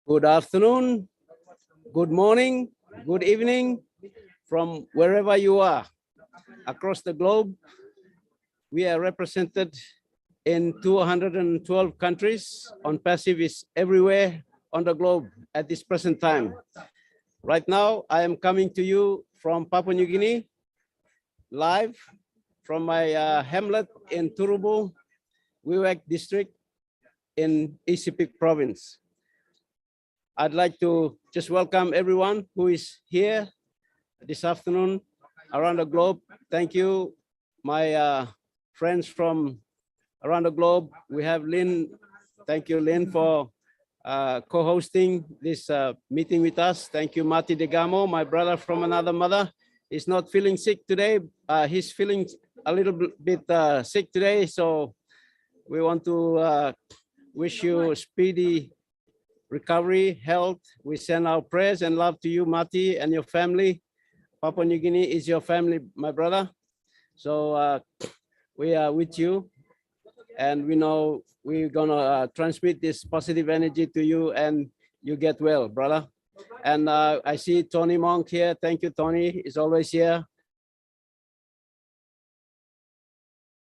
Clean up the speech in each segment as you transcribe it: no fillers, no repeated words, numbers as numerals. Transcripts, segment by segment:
Good afternoon, good morning, good evening from wherever you are across the globe. We are represented in 212 countries. ONPASSIVE is everywhere on the globe at this present time. Right now, I am coming to you from Papua New Guinea, live from my hamlet in Turubu, Wewak district in East Sepik province. I'd like to just welcome everyone who is here this afternoon around the globe. Thank you, my friends from around the globe. We have Lynn. Thank you, Lynn, for co-hosting this meeting with us. Thank you, Mati Degamo, my brother from another mother. He's not feeling sick today. He's feeling a little bit sick today. So we want to wish you speedy recovery, health. We send our prayers and love to you, Mati, and your family. Papua New Guinea is your family, my brother. So we are with you, and we know we're gonna transmit this positive energy to you, and you get well, brother. And I see Tony Monk here. Thank you, Tony. He's always here.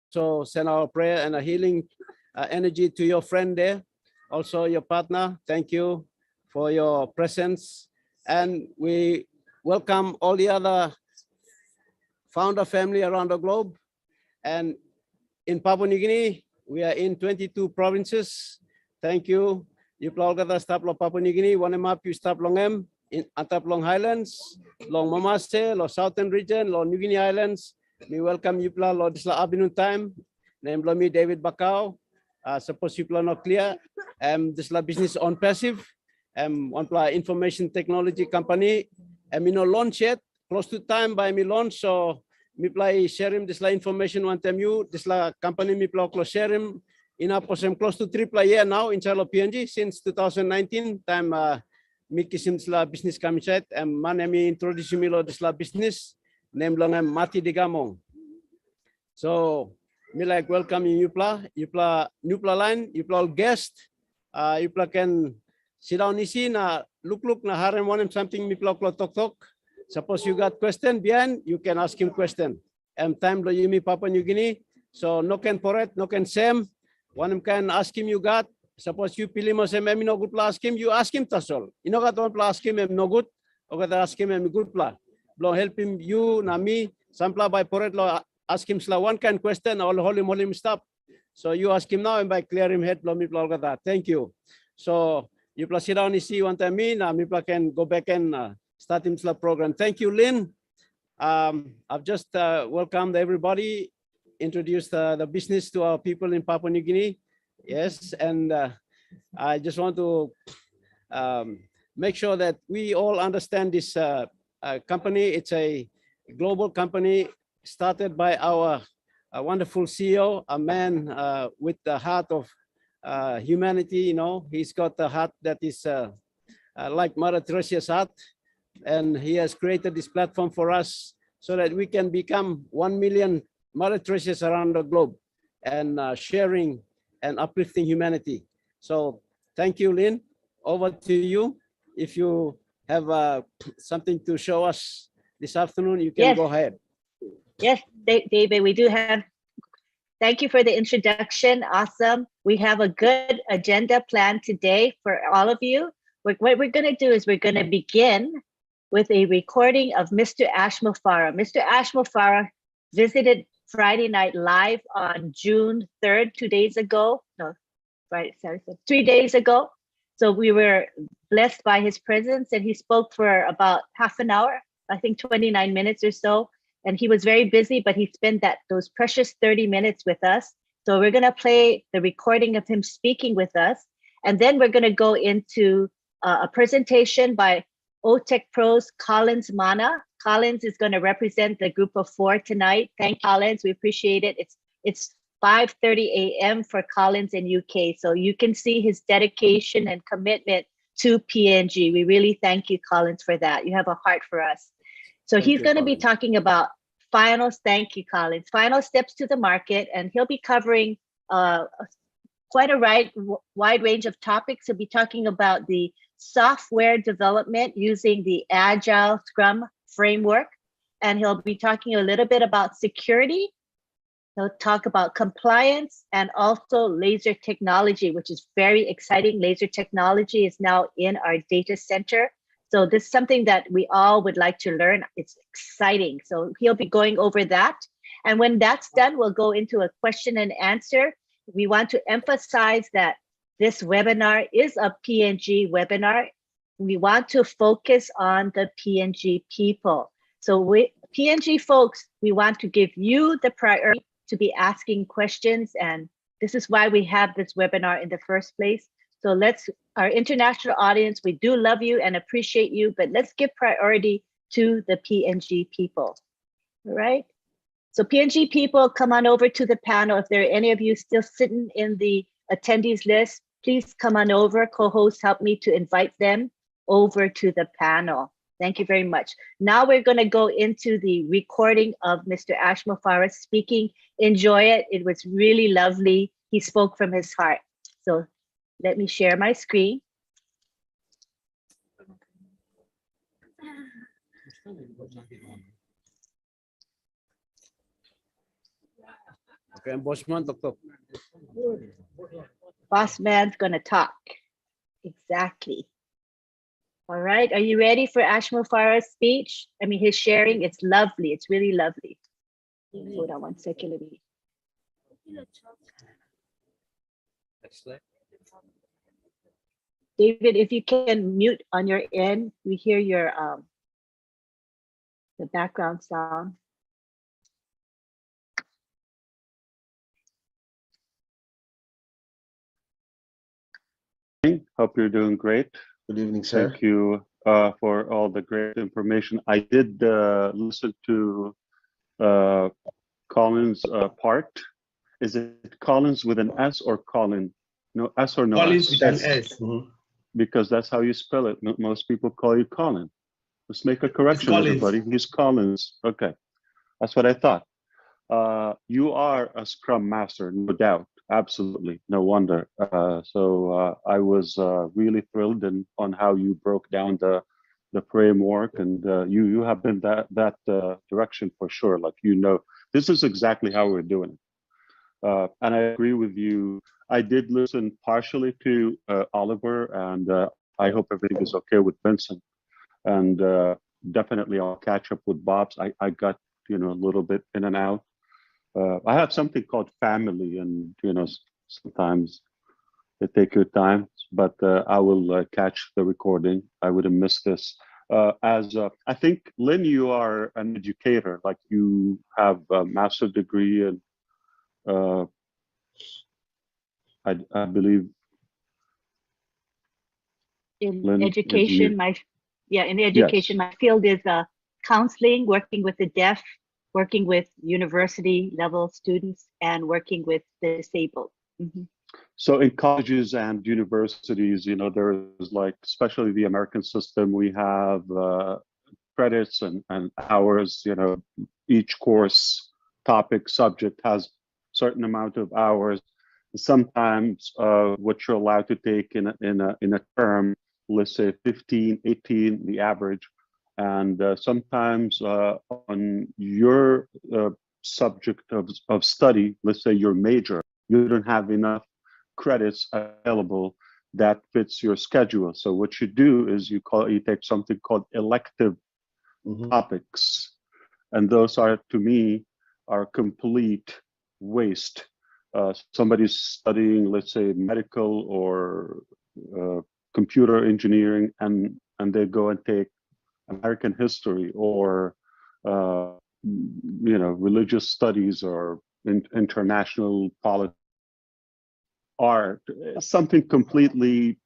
So send our prayer and a healing energy to your friend there. Also your partner, thank you for your presence. And we welcome all the other founder family around the globe. And in Papua New Guinea, we are in 22 provinces. Thank you. Yupla Olgata stop lo Papua New Guinea, Wanemap you stop longem in Atap Long Highlands, Long Mamase, lo Southern region, lo New Guinea Islands. We welcome Yupla lo Disla Abinun time. Name me David Bakau. Suppose you plan not clear. This is business ONPASSIVE. One information technology company. Me no launch yet. Close to time by me launch. So me play sharing this information one time you. This company me play close sharing. In a posem close to 3 year now in Charlo PNG since 2019. Time me kisim this business kami chat. Man me introduce me lo this business. Name long Mati Digamong. So me like welcome Yupla line, Yupla guest. Yupla can sit down isi na look na harem one something me talk. Suppose you got question behind, you can ask him question. Time lo yumi Papua New Guinea. So no can poret, no can sem. One can ask him you got. Suppose you pilih mo sem no good pla ask him, you ask him tasol. You know got one pla ask him no good, or got ask him good pla. Blow help him you na me. Sampla by poret lo ask him one kind question, all hold him stop. So you ask him now and by clear him head, thank you. So you plus sit down and see one time me, now me can go back and start him program. Thank you, Lynn. I've just welcomed everybody, introduced the business to our people in Papua New Guinea. Yes, and I just want to make sure that we all understand this company. It's a global company started by our wonderful CEO, a man with the heart of humanity. You know, he's got the heart that is like Mother Teresa's heart, and he has created this platform for us so that we can become 1 million Mother Teresa's around the globe and sharing and uplifting humanity. So thank you, Lynn. Over to you. If you have something to show us this afternoon, you can go ahead. Yes, David, we do have. Thank you for the introduction. Awesome. We have a good agenda planned today for all of you. What we're going to do is we're going to begin with a recording of Mr. Ash Mufareh. Mr. Ash Mufareh visited Friday Night Live on June 3rd, 2 days ago. No, Friday, sorry, 3 days ago. So we were blessed by his presence, and he spoke for about half an hour, I think 29 minutes or so. And he was very busy, but he spent those precious 30 minutes with us. So we're going to play the recording of him speaking with us. And then we're going to go into a presentation by OTech Pros Collins Mana. Collins is going to represent the group of 4 tonight. Thank you, Collins. We appreciate it. It's 5:30 a.m. for Collins in UK. So you can see his dedication and commitment to PNG. We really thank you, Collins, for that. You have a heart for us. So he's going to be talking about thank you, Collins, final steps to the market, and he'll be covering quite a wide range of topics. He'll be talking about the software development using the Agile Scrum framework. And he'll be talking a little bit about security. He'll talk about compliance and also laser technology, which is very exciting. Laser technology is now in our data center. So this is something that we all would like to learn. It's exciting. So he'll be going over that. And when that's done, we'll go into a question and answer. We want to emphasize that this webinar is a PNG webinar. We want to focus on the PNG people. So PNG folks, we want to give you the priority to be asking questions. And this is why we have this webinar in the first place. So our international audience, we do love you and appreciate you, but let's give priority to the PNG people, all right? So PNG people, come on over to the panel. If there are any of you still sitting in the attendees list, please come on over. Co-hosts help me to invite them over to the panel. Thank you very much. Now we're going to go into the recording of Mr. Ash Mufareh speaking. Enjoy it. It was really lovely. He spoke from his heart. So let me share my screen. Okay, Bossman, talk. Boss man's going to talk. Exactly. All right. Are you ready for Ash Mufareh's speech? I mean, his sharing, it's lovely. It's really lovely. Hold on one second. Let me. David, if you can mute on your end, we hear your the background sound. Hope you're doing great. Good evening, sir. Thank you for all the great information. I did listen to Colin's part. Is it Collins with an S or Colin? No S or no Collins S? with an S. Because that's how you spell it. Most people call you Colin. Let's make a correction, everybody. He's Collins. Okay, that's what I thought. You are a Scrum Master, no doubt. Absolutely, no wonder. So I was really thrilled on how you broke down the framework, and you have been that direction for sure. Like, you know, this is exactly how we're doing it. And I agree with you. I did listen partially to Oliver, and I hope everything is okay with Vincent. And definitely I'll catch up with Bob's. I got, you know, a little bit in and out. I have something called family, and you know, sometimes they take your time, but I will catch the recording. I would have missed this. I think, Lynn, you are an educator, like you have a master's degree, and I believe In Lynn, education, my field is counseling, working with the deaf, working with university level students, and working with the disabled. So in colleges and universities, you know, there is, like, especially the American system, we have credits and hours. You know, each course, topic, subject has certain amount of hours. Sometimes what you're allowed to take in a term, let's say 15, 18, the average. And sometimes on your subject of study, let's say your major, you don't have enough credits available that fits your schedule. So what you do is you take something called elective topics, and those are, to me, are complete waste. Somebody's studying, let's say, medical or computer engineering, and they go and take American history or you know, religious studies or international politics, art, something completely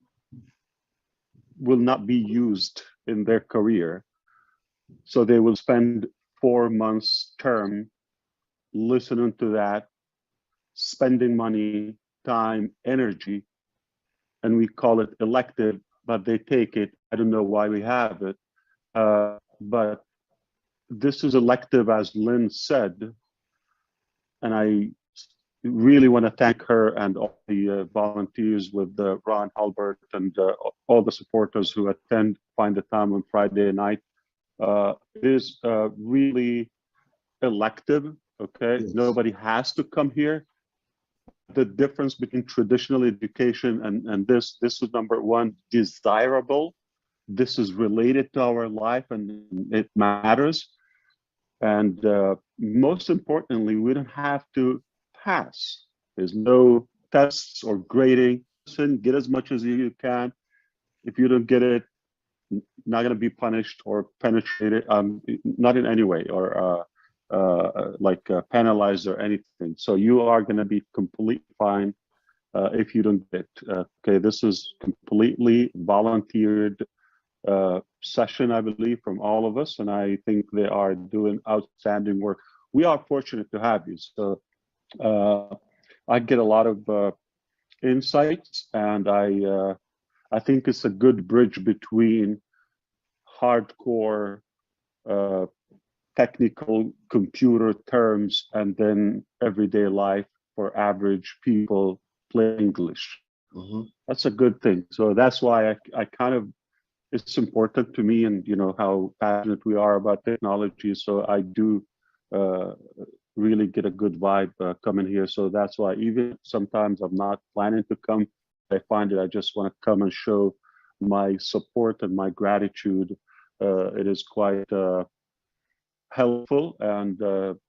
will not be used in their career. So they will spend 4 months term listening to that, spending money, time, energy, and we call it elective, but they take it. I don't know why we have it, but this is elective, as Lynn said, and I really want to thank her and all the volunteers with Ron Halbert and all the supporters who find the time on Friday night. It is really elective. Okay, Yes. nobody has to come here. The difference between traditional education and this is number one, desirable. This is related to our life and it matters. And most importantly, we don't have to pass. There's no tests or grading. Listen, get as much as you can. If you don't get it, not going to be punished or penetrated, not in any way, or penalized or anything. So you are going to be completely fine if you don't get it. Okay, this is completely volunteered session, I believe, from all of us, and I think they are doing outstanding work. We are fortunate to have you. So I get a lot of insights, and I think it's a good bridge between hardcore technical computer terms and then everyday life for average people play English. That's a good thing. So that's why I kind of, it's important to me, and you know how passionate we are about technology. So I do really get a good vibe coming here. So that's why even sometimes I'm not planning to come, I find that I just want to come and show my support and my gratitude. It is quite helpful, and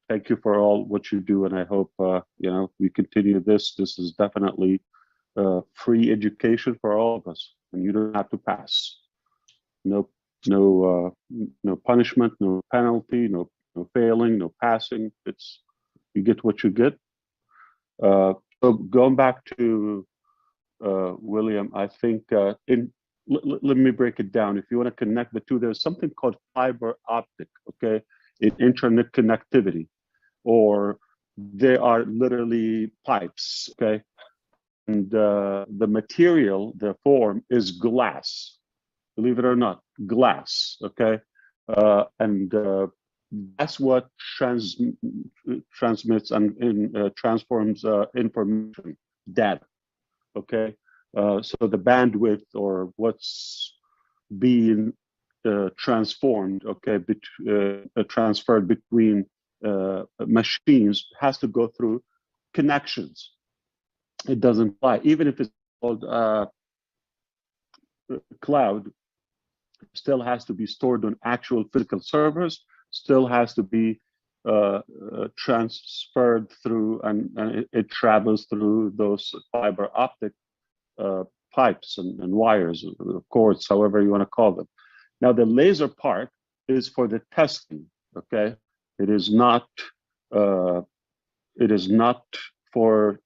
thank you for all what you do. And I hope you know, we continue this. This is definitely free education for all of us, and you don't have to pass. No punishment, no penalty, no failing, no passing. It's, you get what you get. So going back to William, I think let me break it down. If you want to connect the two, there's something called fiber optic, okay, in internet connectivity, or they are literally pipes, okay, and the material, the form is glass. Believe it or not, glass, okay? And that's what transmits and transforms information, data, okay? So the bandwidth, or what's being transformed, okay, transferred between machines has to go through connections. It doesn't fly, even if it's called cloud, still has to be stored on actual physical servers, still has to be transferred through, and it travels through those fiber optic pipes and wires, cords, however you want to call them. Now, the laser part is for the testing, okay? It is not for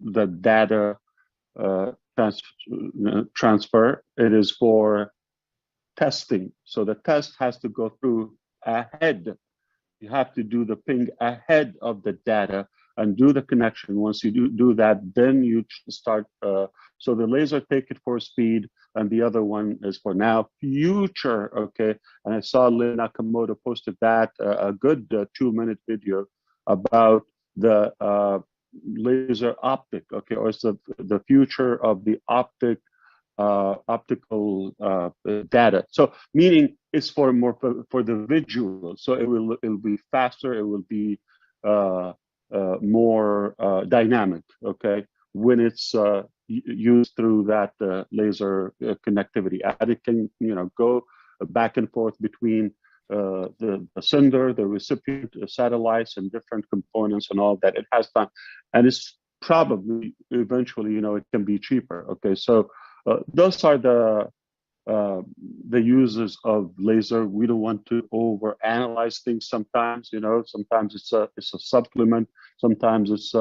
the data transfer. It is for testing. So the test has to go through ahead. You have to do the ping ahead of the data and do the connection. Once you do that, then you start. So the laser take it for speed, and the other one is for now future. Okay, and I saw Lynn Nakamoto posted that a good 2-minute video about the laser optic. Okay, or it's the future of the optical data. So meaning it's for more for the visual. So it'll be faster. It will be more dynamic. Okay, when it's used through that laser connectivity, and it can, you know, go back and forth between the sender, the recipient, satellites, and different components and all that. It has time, and it's probably eventually, you know, it can be cheaper. Okay, so those are the uses of laser. We don't want to over analyze things sometimes, you know. Sometimes it's a supplement, sometimes it's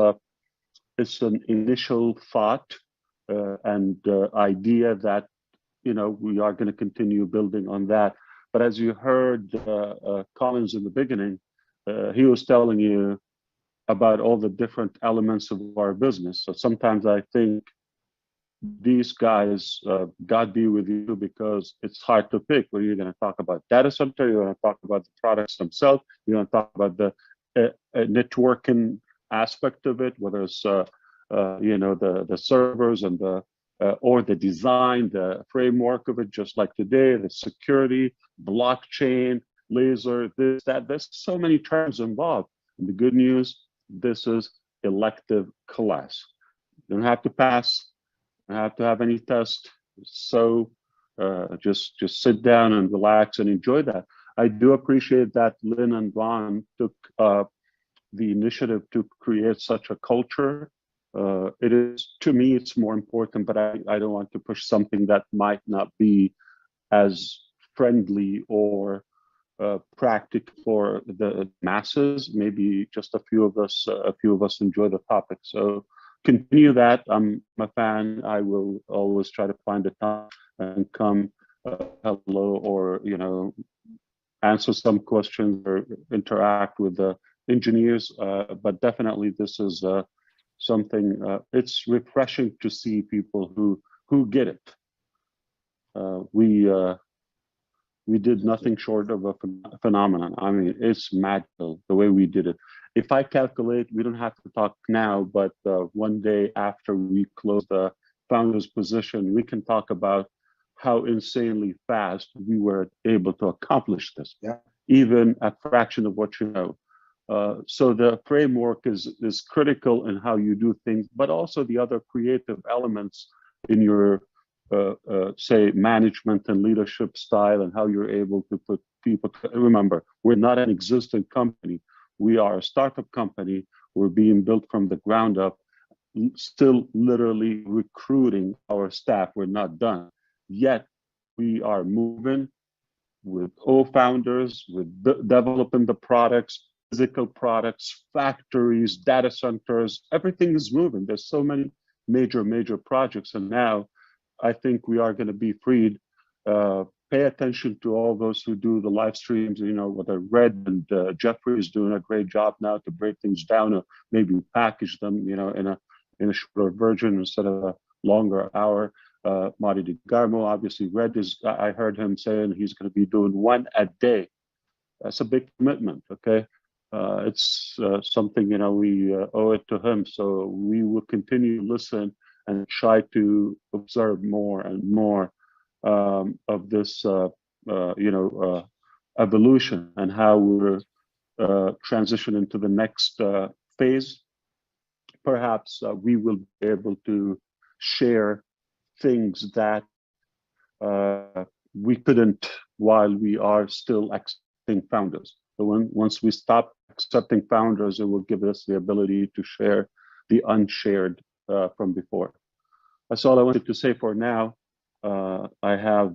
an initial thought and idea that, you know, we are going to continue building on that. But as you heard Collins in the beginning, he was telling you about all the different elements of our business. So sometimes I think these guys, God be with you, because it's hard to pick. Where you're going to talk about data center, you're going to talk about the products themselves, you're going to talk about the networking aspect of it, whether it's you know, the servers and the or the design, the framework of it, just like today, the security, blockchain, laser, this, that. There's so many terms involved. And the good news, this is elective class. You don't have to pass, you don't have to have any test. So just sit down and relax and enjoy that. I do appreciate that Lynn and Vaughn took the initiative to create such a culture. It is, to me, it's more important, but I don't want to push something that might not be as friendly or practical for the masses. Maybe just a few of us enjoy the topic. So continue that. I'm a fan. I will always try to find the time and come hello, or you know, answer some questions or interact with the engineers. But definitely, this is something. It's refreshing to see people who get it. We did nothing short of a phenomenon. I mean, it's magical the way we did it. If I calculate, we don't have to talk now, but one day after we close the founder's position, we can talk about how insanely fast we were able to accomplish this. Yeah. Even a fraction of what you know. So the framework is critical in how you do things, but also the other creative elements in your say management and leadership style, and how you're able to put people. Remember, we're not an existing company. We are a startup company. We're being built from the ground up, still literally recruiting our staff. We're not done yet. We are moving with all founders, with developing the products, physical products, factories, data centers. Everything is moving. There's so many major projects, and now I think we are going to be freed. Pay attention to all those who do the live streams. You know, whether Red and Jeffrey is doing a great job now to break things down, or maybe package them, you know, in a shorter version instead of a longer hour. Marty DeGarmo, obviously, Red is. I heard him saying he's going to be doing one a day. That's a big commitment. Okay, it's something, you know, we owe it to him. So we will continue to listen and try to observe more and more of this, you know, evolution, and how we're transitioning to the next phase. Perhaps we will be able to share things that we couldn't while we are still accepting founders. So once we stop accepting founders, it will give us the ability to share the unshared from before. That's all I wanted to say for now. I have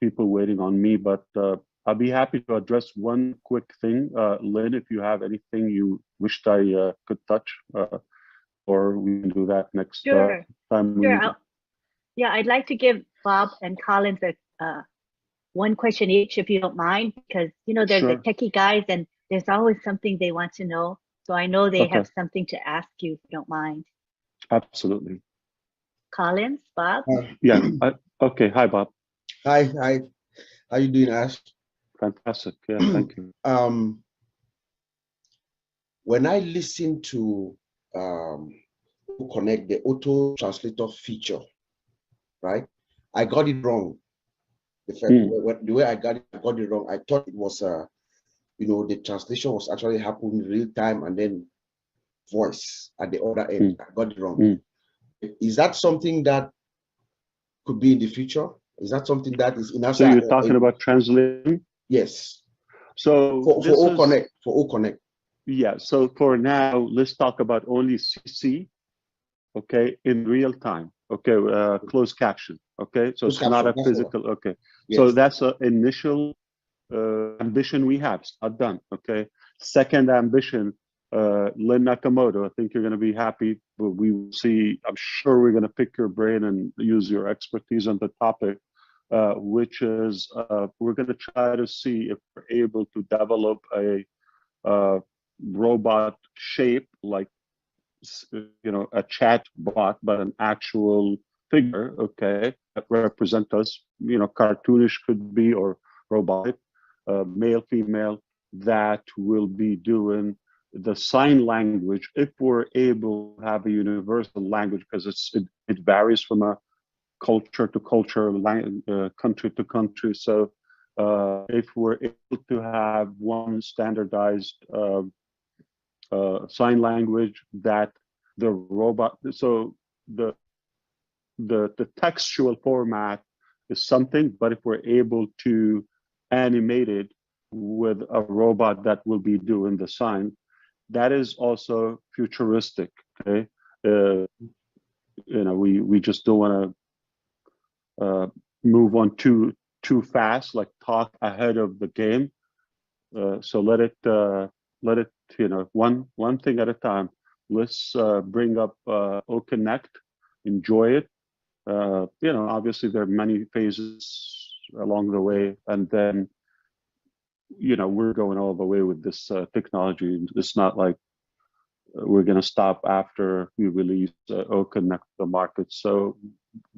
people waiting on me, but I'll be happy to address one quick thing. Lynn, if you have anything you wished I could touch, or we can do that next Sure. time. Sure. Yeah, I'd like to give Bob and Collins one question each, if you don't mind, because you know they're the techie guys, and there's always something they want to know. So I know they have something to ask you, if you don't mind. Absolutely. Collins, Bob? Yeah. Okay. Hi, Bob. Hi. How you doing, Ash? Fantastic. Yeah, thank you. When I listen to Connect, the auto translator feature, right? I got it wrong. The way I got it wrong. I thought it was you know, the translation was actually happening in real time, and then voice at the other end. I got it wrong. Is that something that could be in the future? Is that something that is in our? So you're talking about translating? Yes. So for OConnect. Yeah. So for now, let's talk about only CC. Okay, in real time. Okay, closed caption. Okay, so it's not a physical. Okay, yes. So that's an initial ambition we have. It's not done. Okay. Second ambition, Lynn Nakamoto, I think you're going to be happy. But we will see. I'm sure we're going to pick your brain and use your expertise on the topic, which is we're going to try to see if we're able to develop a robot shape, like, you know, a chat bot, but an actual figure, okay, that represent us, you know, cartoonish could be, or robotic, male, female, that will be doing the sign language, if we're able to have a universal language, because it varies from a culture to culture, country to country. So if we're able to have one standardized sign language that the robot, so the textual format is something, but if we're able to animate it with a robot that will be doing the sign, that is also futuristic. Okay, we just don't want to move on too fast, like talk ahead of the game. So let it one thing at a time. Let's bring up OConnect, enjoy it. Obviously there are many phases along the way, and then we're going all the way with this technology. It's not like we're going to stop after we release OConnect to the market. So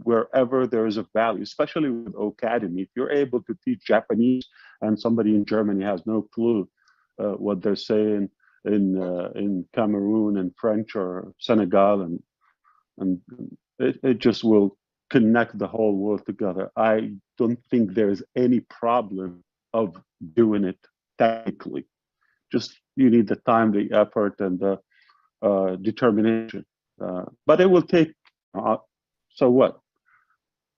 wherever there is a value, especially with Academy, if you're able to teach Japanese and somebody in Germany has no clue what they're saying in Cameroon and French or Senegal, and it just will connect the whole world together. I don't think there's any problem of doing it technically. Just you need the time, the effort, and the determination. But it will take. So what?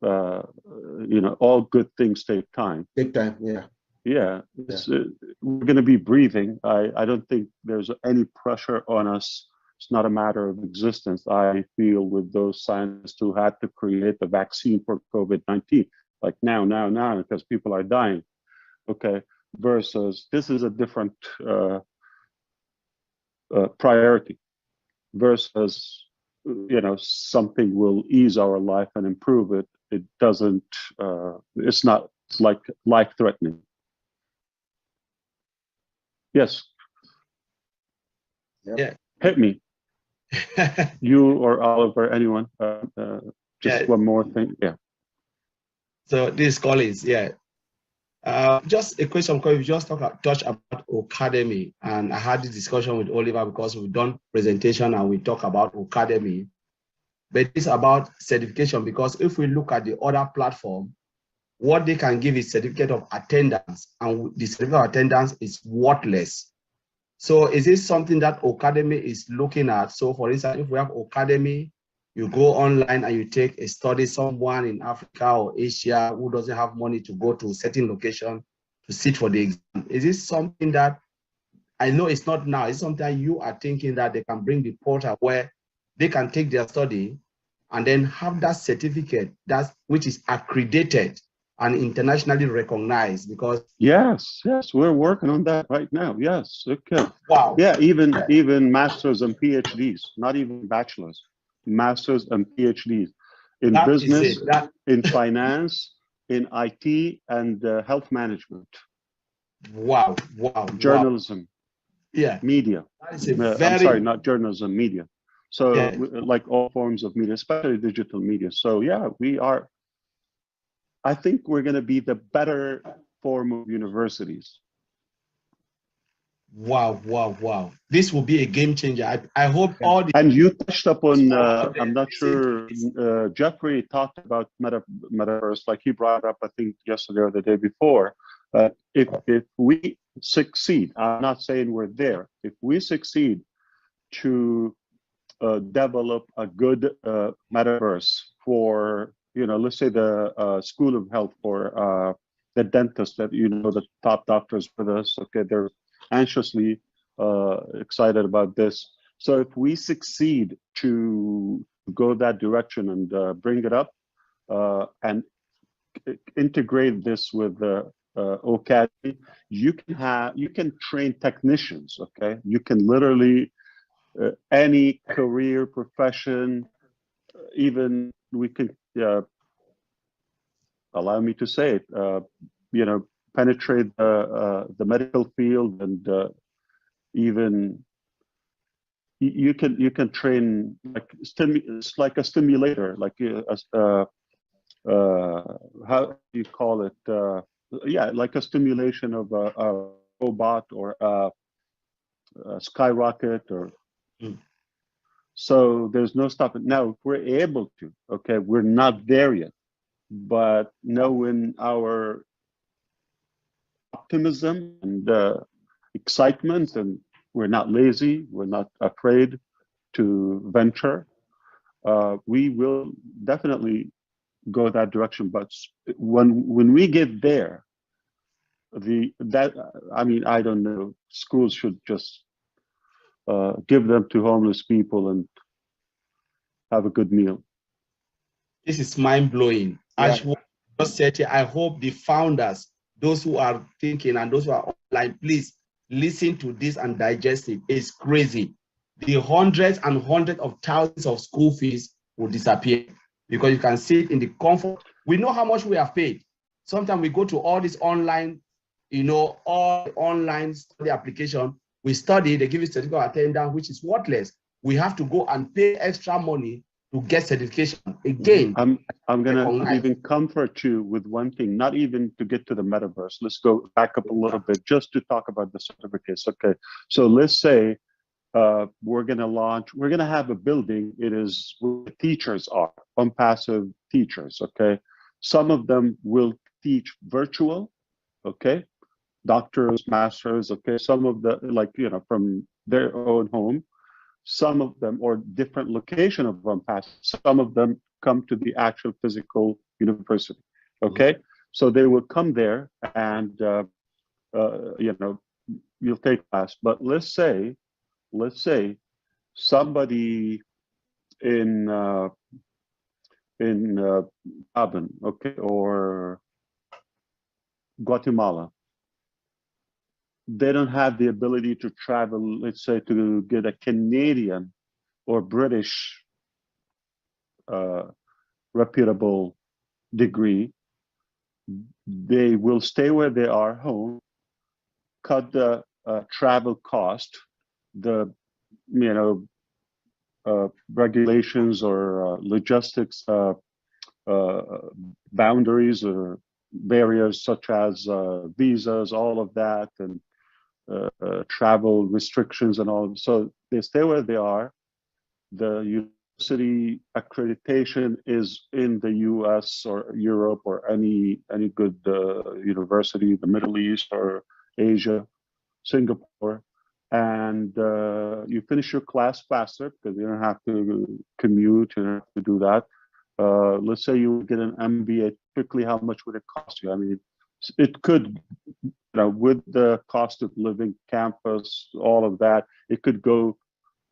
All good things take time. Take time, yeah. Yeah, we're going to be breathing. I don't think there's any pressure on us. It's not a matter of existence. I feel with those scientists who had to create the vaccine for COVID-19, like now, because people are dying. Okay, versus this is a different priority. Versus, something will ease our life and improve it. It doesn't. It's not like life-threatening. Yes. Yep. Yeah. Hit me. You or Oliver, anyone. Just one more thing. Yeah. So this Collins, yeah. Just a question, because we just touched about Academy, and I had this discussion with Oliver because we've done presentation and we talk about Academy, but it's about certification, because if we look at the other platform, what they can give is certificate of attendance, and the certificate of attendance is worthless. So is this something that Academy is looking at? So for instance, if we have Academy, you go online and you take a study, someone in Africa or Asia who doesn't have money to go to a certain location to sit for the exam. Is this something that, I know it's not now, it's something you are thinking that they can bring the portal where they can take their study and then have that certificate which is accredited and internationally recognized? Because yes, we're working on that right now. Yes, okay. Wow. Yeah, even masters and PhDs, not even bachelors, masters and PhDs in That business, is it. in finance, in IT, and health management. Wow. Journalism. Yeah. Media. That is a very, I'm sorry, not journalism, media. So yeah, like all forms of media, especially digital media. So yeah, I think we're going to be the better form of universities. Wow. This will be a game changer. I hope all the... And you touched upon, I'm not sure, Jeffrey talked about metaverse, like he brought up, I think yesterday or the day before. If we succeed, I'm not saying we're there, if we succeed to develop a good metaverse for, let's say the School of Health, for the dentists that, the top doctors with us, okay, they're anxiously excited about this. So if we succeed to go that direction and bring it up and integrate this with the Academy, you can train technicians, okay? You can literally any career, profession, even we can, allow me to say it, penetrate the medical field, and even you can train like it's like a stimulator, like how do you call it? Yeah, like a stimulation of a robot or skyrocket or so there's no stopping. Now, if we're able to, okay, we're not there yet, but knowing our optimism and excitement, and we're not lazy, we're not afraid to venture, we will definitely go that direction. But when we get there, I mean, I don't know, schools should just give them to homeless people and have a good meal. This is mind-blowing. Yeah. As you just said here, I hope the founders, those who are thinking and those who are online, please listen to this and digest it. It's crazy. The hundreds and hundreds of thousands of school fees will disappear because you can see it in the comfort. We know how much we have paid. Sometimes we go to all this online, you know, all online study application. We study, they give you certificate of attendance, which is worthless. We have to go and pay extra money to get certification. Again, I'm gonna even comfort you with one thing, not even to get to the metaverse. Let's go back up a little bit just to talk about the certificates. Okay, so let's say we're gonna have a building. It is where the teachers are, ONPASSIVE teachers. Okay, some of them will teach virtual. Okay, doctors, masters. Okay, some of the from their own home. Some of them, or different location of ONPASSIVE, some of them come to the actual physical university. Okay, so they will come there and you'll take class. But let's say somebody in Gabon, okay, or Guatemala, they don't have the ability to travel, let's say, to get a Canadian or British reputable degree. They will stay where they are, home, cut the travel cost, the regulations or logistics boundaries or barriers such as visas, all of that, and travel restrictions and all. So they stay where they are. The university accreditation is in the US or Europe or any good university, the Middle East or Asia, Singapore, and you finish your class faster because you don't have to commute, you don't have to do that. Let's say you get an MBA, quickly, how much would it cost you? I mean, it could, with the cost of living, campus, all of that, it could go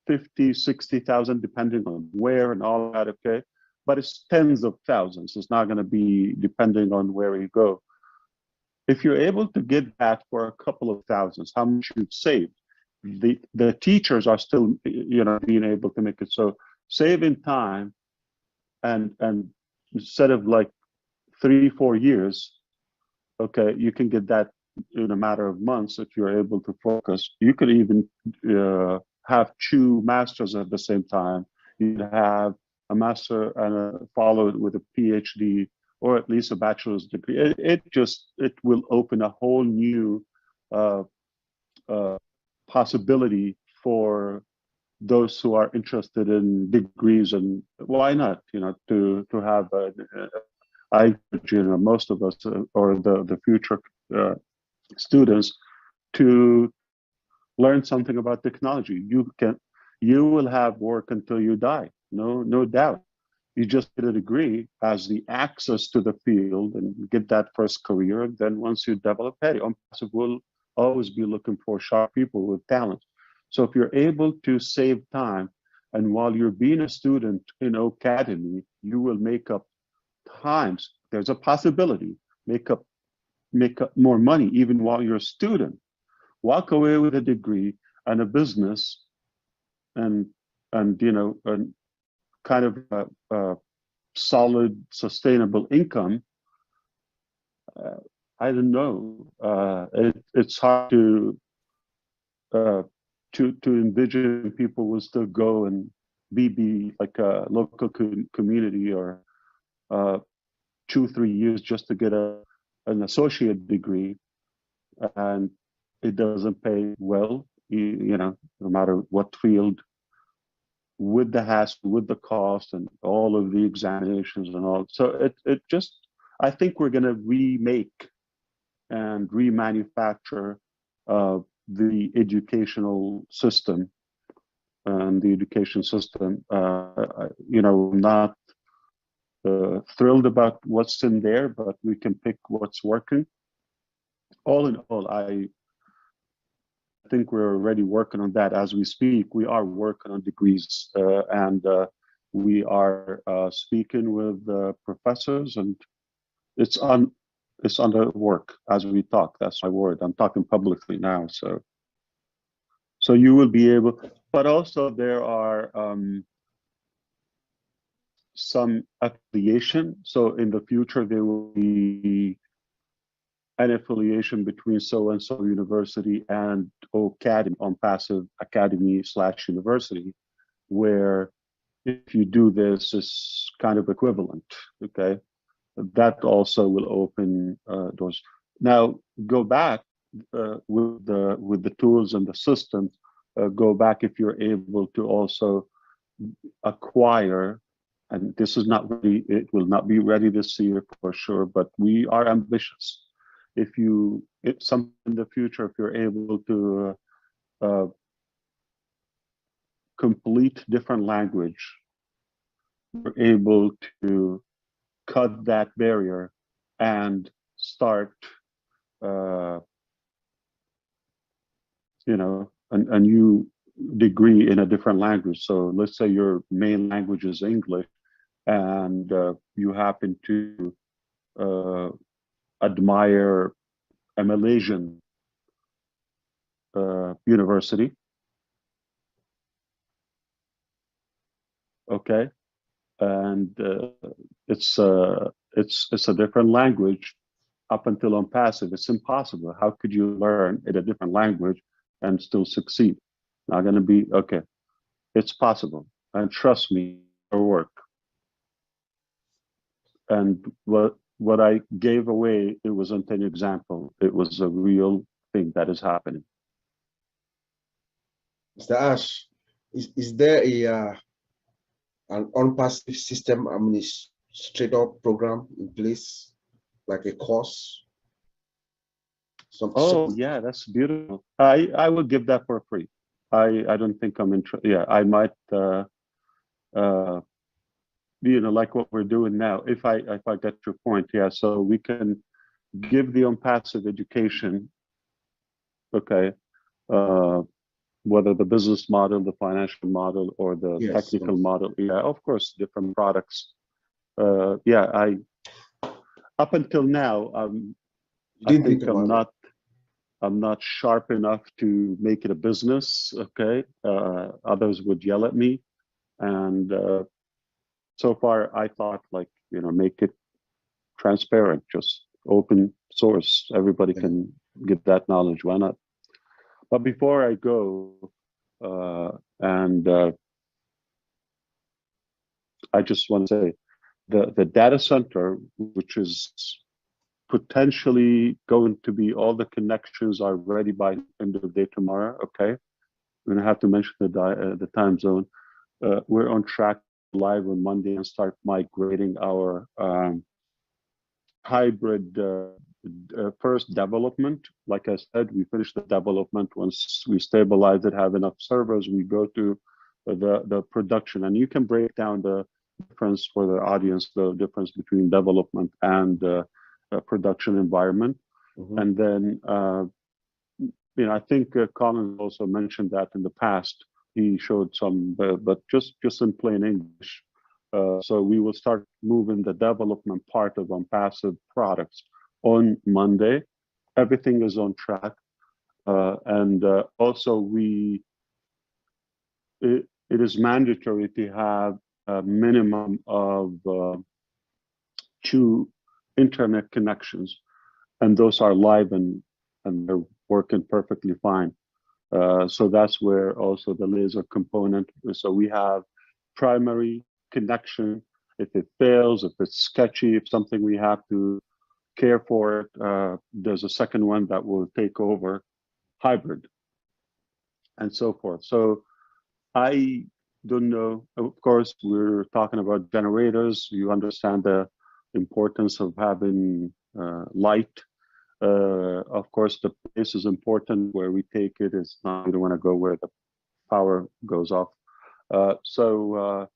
50, 60,000, depending on where and all that, okay? But it's tens of thousands. It's not going to be depending on where you go. If you're able to get that for a couple of thousands, how much you've saved? The teachers are still, being able to make it. So saving time and instead of like 3-4 years, okay, you can get that in a matter of months if you're able to focus. You could even have 2 masters at the same time. You have a master and follow it with a PhD or at least a bachelor's degree. It will open a whole new possibility for those who are interested in degrees, and why not, to have I encourage, most of us or the future students to learn something about technology. You will have work until you die, no doubt. You just get a degree as the access to the field and get that first career. Then once you develop, hey, ONPASSIVE will always be looking for sharp people with talent. So if you're able to save time, and while you're being a student in Academy, you will make up times. There's a possibility make up more money even while you're a student. Walk away with a degree and a business, and and kind of a solid, sustainable income. I don't know. It's hard to envision people will still go and be like a local community or 2-3 years just to get an associate degree, and it doesn't pay well. you know, no matter what field, with the hassle, with the cost, and all of the examinations and all. So it just, I think we're going to remake and remanufacture the educational system and the education system. You know, I'm not thrilled about what's in there, but we can pick what's working. All in all, I think we're already working on that as we speak. We are working on degrees, and we are speaking with professors, and it's under work as we talk. That's my word. I'm talking publicly now, so you will be able. But also there are some affiliation. So in the future there will be an affiliation between so and so university and Academy, ONPASSIVE Academy / university, where if you do this, it's kind of equivalent. Okay, that also will open doors. Now go back with the tools and the systems. Go back if you're able to also acquire, and this is not ready, it will not be ready this year for sure, but we are ambitious. If some in the future, if you're able to complete different language, you're able to cut that barrier and start, you know, a new degree in a different language. So let's say your main language is English, and you happen to admire a Malaysian university. Okay, and it's a different language. Up until ONPASSIVE, it's impossible. How could you learn in a different language and still succeed? Not going to be okay. It's possible, and trust me, it'll work. And what I gave away, it wasn't an example. It was a real thing that is happening. Mr. Ash, is there an ONPASSIVE system administrator program in place, like a course? Yeah, that's beautiful. I would give that for free. I don't think I'm interested. Yeah, I might you know, like what we're doing now, if I get your point. Yeah, so we can give the ONPASSIVE education, okay, whether the business model, the financial model, or the technical model. Yeah, of course, different products. Yeah, up until now, I think I'm not sharp enough to make it a business. Okay, others would yell at me, and so far I thought, like, you know, make it transparent, just open source. Everybody can get that knowledge. Why not? But before I go, I just want to say the data center, which is potentially going to be, all the connections are ready by the end of the day tomorrow. Okay, we're gonna have to mention the time zone. We're on track live on Monday and start migrating our hybrid first development. Like I said, we finish the development. Once we stabilize it, have enough servers, we go to the production. And you can break down the difference for the audience, the difference between development and production environment. And then, you know, I think Colin also mentioned that in the past. He showed some, but just in plain English. So we will start moving the development part of ONPASSIVE products on Monday. Everything is on track. And also it is mandatory to have a minimum of 2 internet connections. And those are live and they're working perfectly fine. So that's where also the laser component. So we have primary connection. If it fails, if it's sketchy, if something we have to care for it, there's a second one that will take over, hybrid. and so forth. So I don't know. Of course, we're talking about generators. You understand the importance of having light. Of course, the place is important. Where we take it is not, we don't want to go where the power goes off. So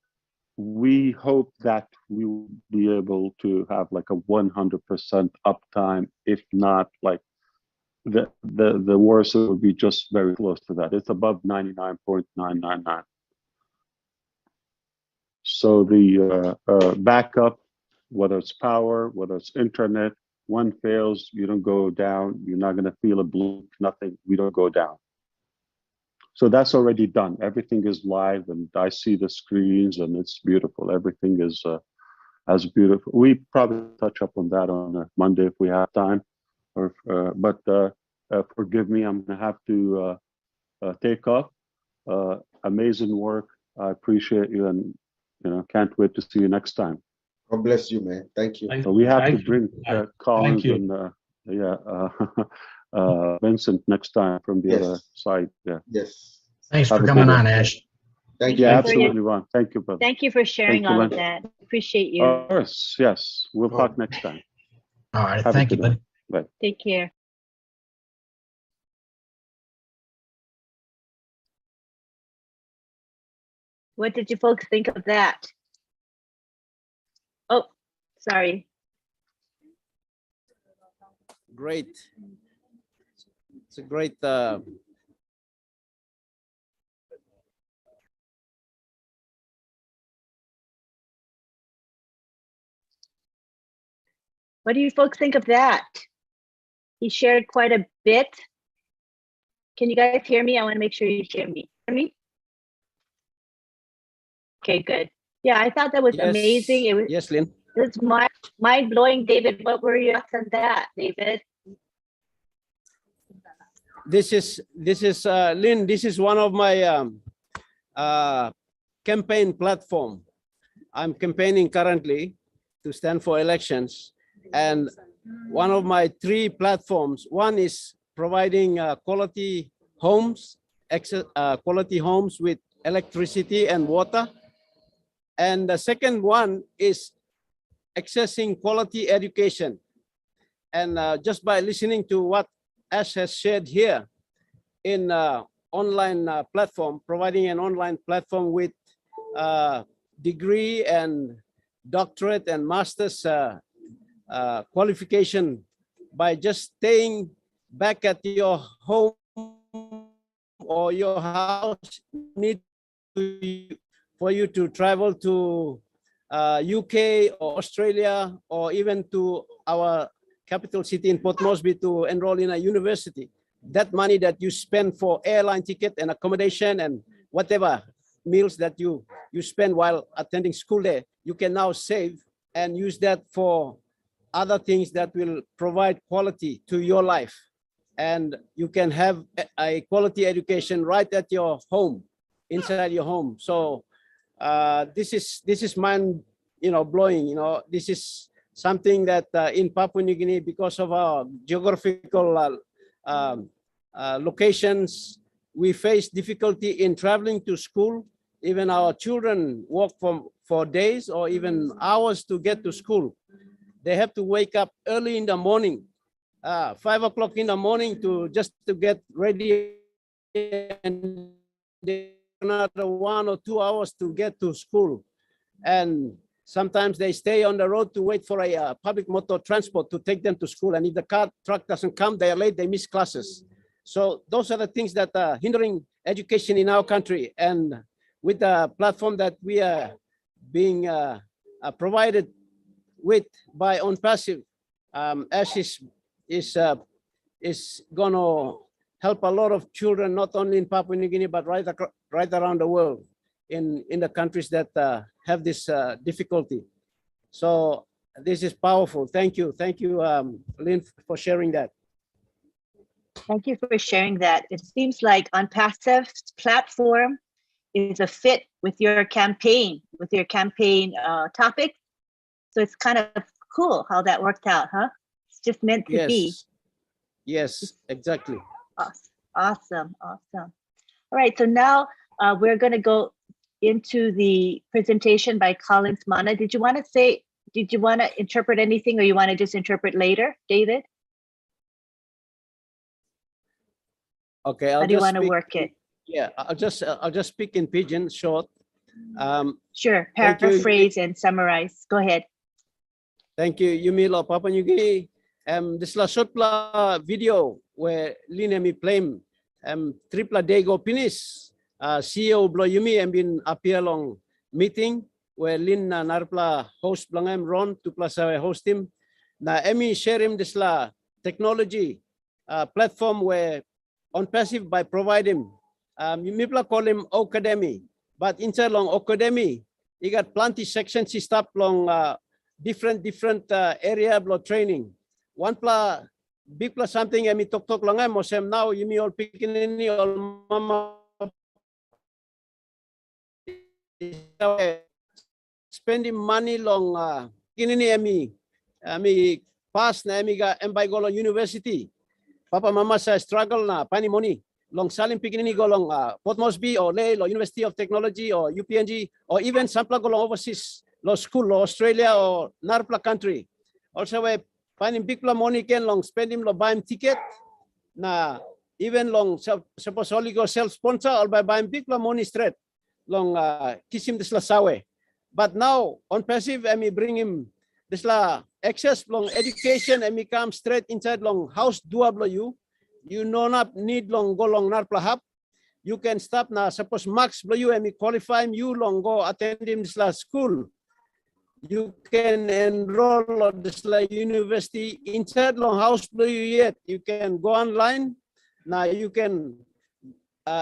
we hope that we will be able to have like a 100% uptime. If not, like the worst, it would be just very close to that. It's above 99.999. So the backup, whether it's power, whether it's internet, one fails, you don't go down. You're not going to feel a blink, nothing. We don't go down. So that's already done. Everything is live, and I see the screens, and it's beautiful. Everything is as beautiful. We probably touch up on that on Monday if we have time. Or, but forgive me, I'm going to have to take off. Amazing work. I appreciate you, and can't wait to see you next time. God bless you, man. Thank you. So we have to bring Collins and Vincent next time from the other side. Yeah. Yes. Thanks for coming on, Ash. Thank you. Yeah, absolutely, Ron. Thank you, brother. Thank you for sharing all of that. Appreciate you. Of course, yes. We'll talk next time. All right. Thank you, buddy. Bye. Take care. What did you folks think of that? Oh, sorry. Great. It's a great What do you folks think of that? He shared quite a bit. Can you guys hear me? I want to make sure you hear me. Okay, good. Yeah, I thought that was amazing. It was, yes, Lynn. It's mind-blowing, David. What were your thoughts on that, David? This is Lynn. This is one of my campaign platform. I'm campaigning currently to stand for elections, and one of my 3 platforms. One is providing quality homes, quality homes with electricity and water, and the second one is accessing quality education. And just by listening to what Ash has shared here in online platform, providing an online platform with degree and doctorate and master's qualification, by just staying back at your home or your house, need for you to travel to UK or Australia, or even to our capital city in Port Moresby to enroll in a university. That money that you spend for airline ticket and accommodation and whatever meals that you spend while attending school there, you can now save and use that for other things that will provide quality to your life. And you can have a quality education right at your home, inside your home. So this is mind blowing. This is something that in Papua New Guinea, because of our geographical locations, we face difficulty in traveling to school. Even our children walk for days or even hours to get to school. They have to wake up early in the morning, 5 o'clock in the morning, to get ready, and another 1 or 2 hours to get to school. And sometimes they stay on the road to wait for a public motor transport to take them to school. And if the truck doesn't come, they are late, they miss classes. So those are the things that are hindering education in our country. And with the platform that we are being provided with by ONPASSIVE, Ash is going to help a lot of children, not only in Papua New Guinea, but right around the world, in the countries that have this difficulty. So this is powerful. Thank you, Lynn, for sharing that. Thank you for sharing that. It seems like ONPASSIVE's platform is a fit with your campaign, topic. So it's kind of cool how that worked out, huh? It's just meant to be. Yes, exactly. Awesome. All right, so now we're going to go into the presentation by Collins Mana. Did you want to interpret anything, or you want to just interpret later, David? Okay, How do you want to work it? Yeah, I'll just speak in pidgin, short. Sure, thank you, paraphrase and summarize. Go ahead. Thank you, Yumi lo Papua New Guinea. This la short video where Lin claim triple day go finish. CEO blo Yumi been appear long meeting where Lin narpla host blangem Ron to plus host him. Na Emi share him this la technology platform where ONPASSIVE by provide him. You call him Academy, but inside long Academy, you got plenty sections he stop long different area of training. One plus big plus something emi talk long mosem now you me all picking in all mama spending money long kinini emi pass na emi ga embai go university. Papa mama sa struggle na pani money long saling picking go long Port Moresby or Lay or University of Technology or UPNG or even sampla go long overseas law school or Australia or Narpla country. Also we finding big money can long spend him lo buy him ticket na even long suppose only go self sponsor or by buying big money straight long kiss him this la sawe. But now ONPASSIVE bring him this la access long education come straight inside long house doable you no not need long go long Narpla hub. You can stop na suppose max blow you qualify you long go attend him this la school. You can enroll at this university inside long house blue yet. You can go online. Now you can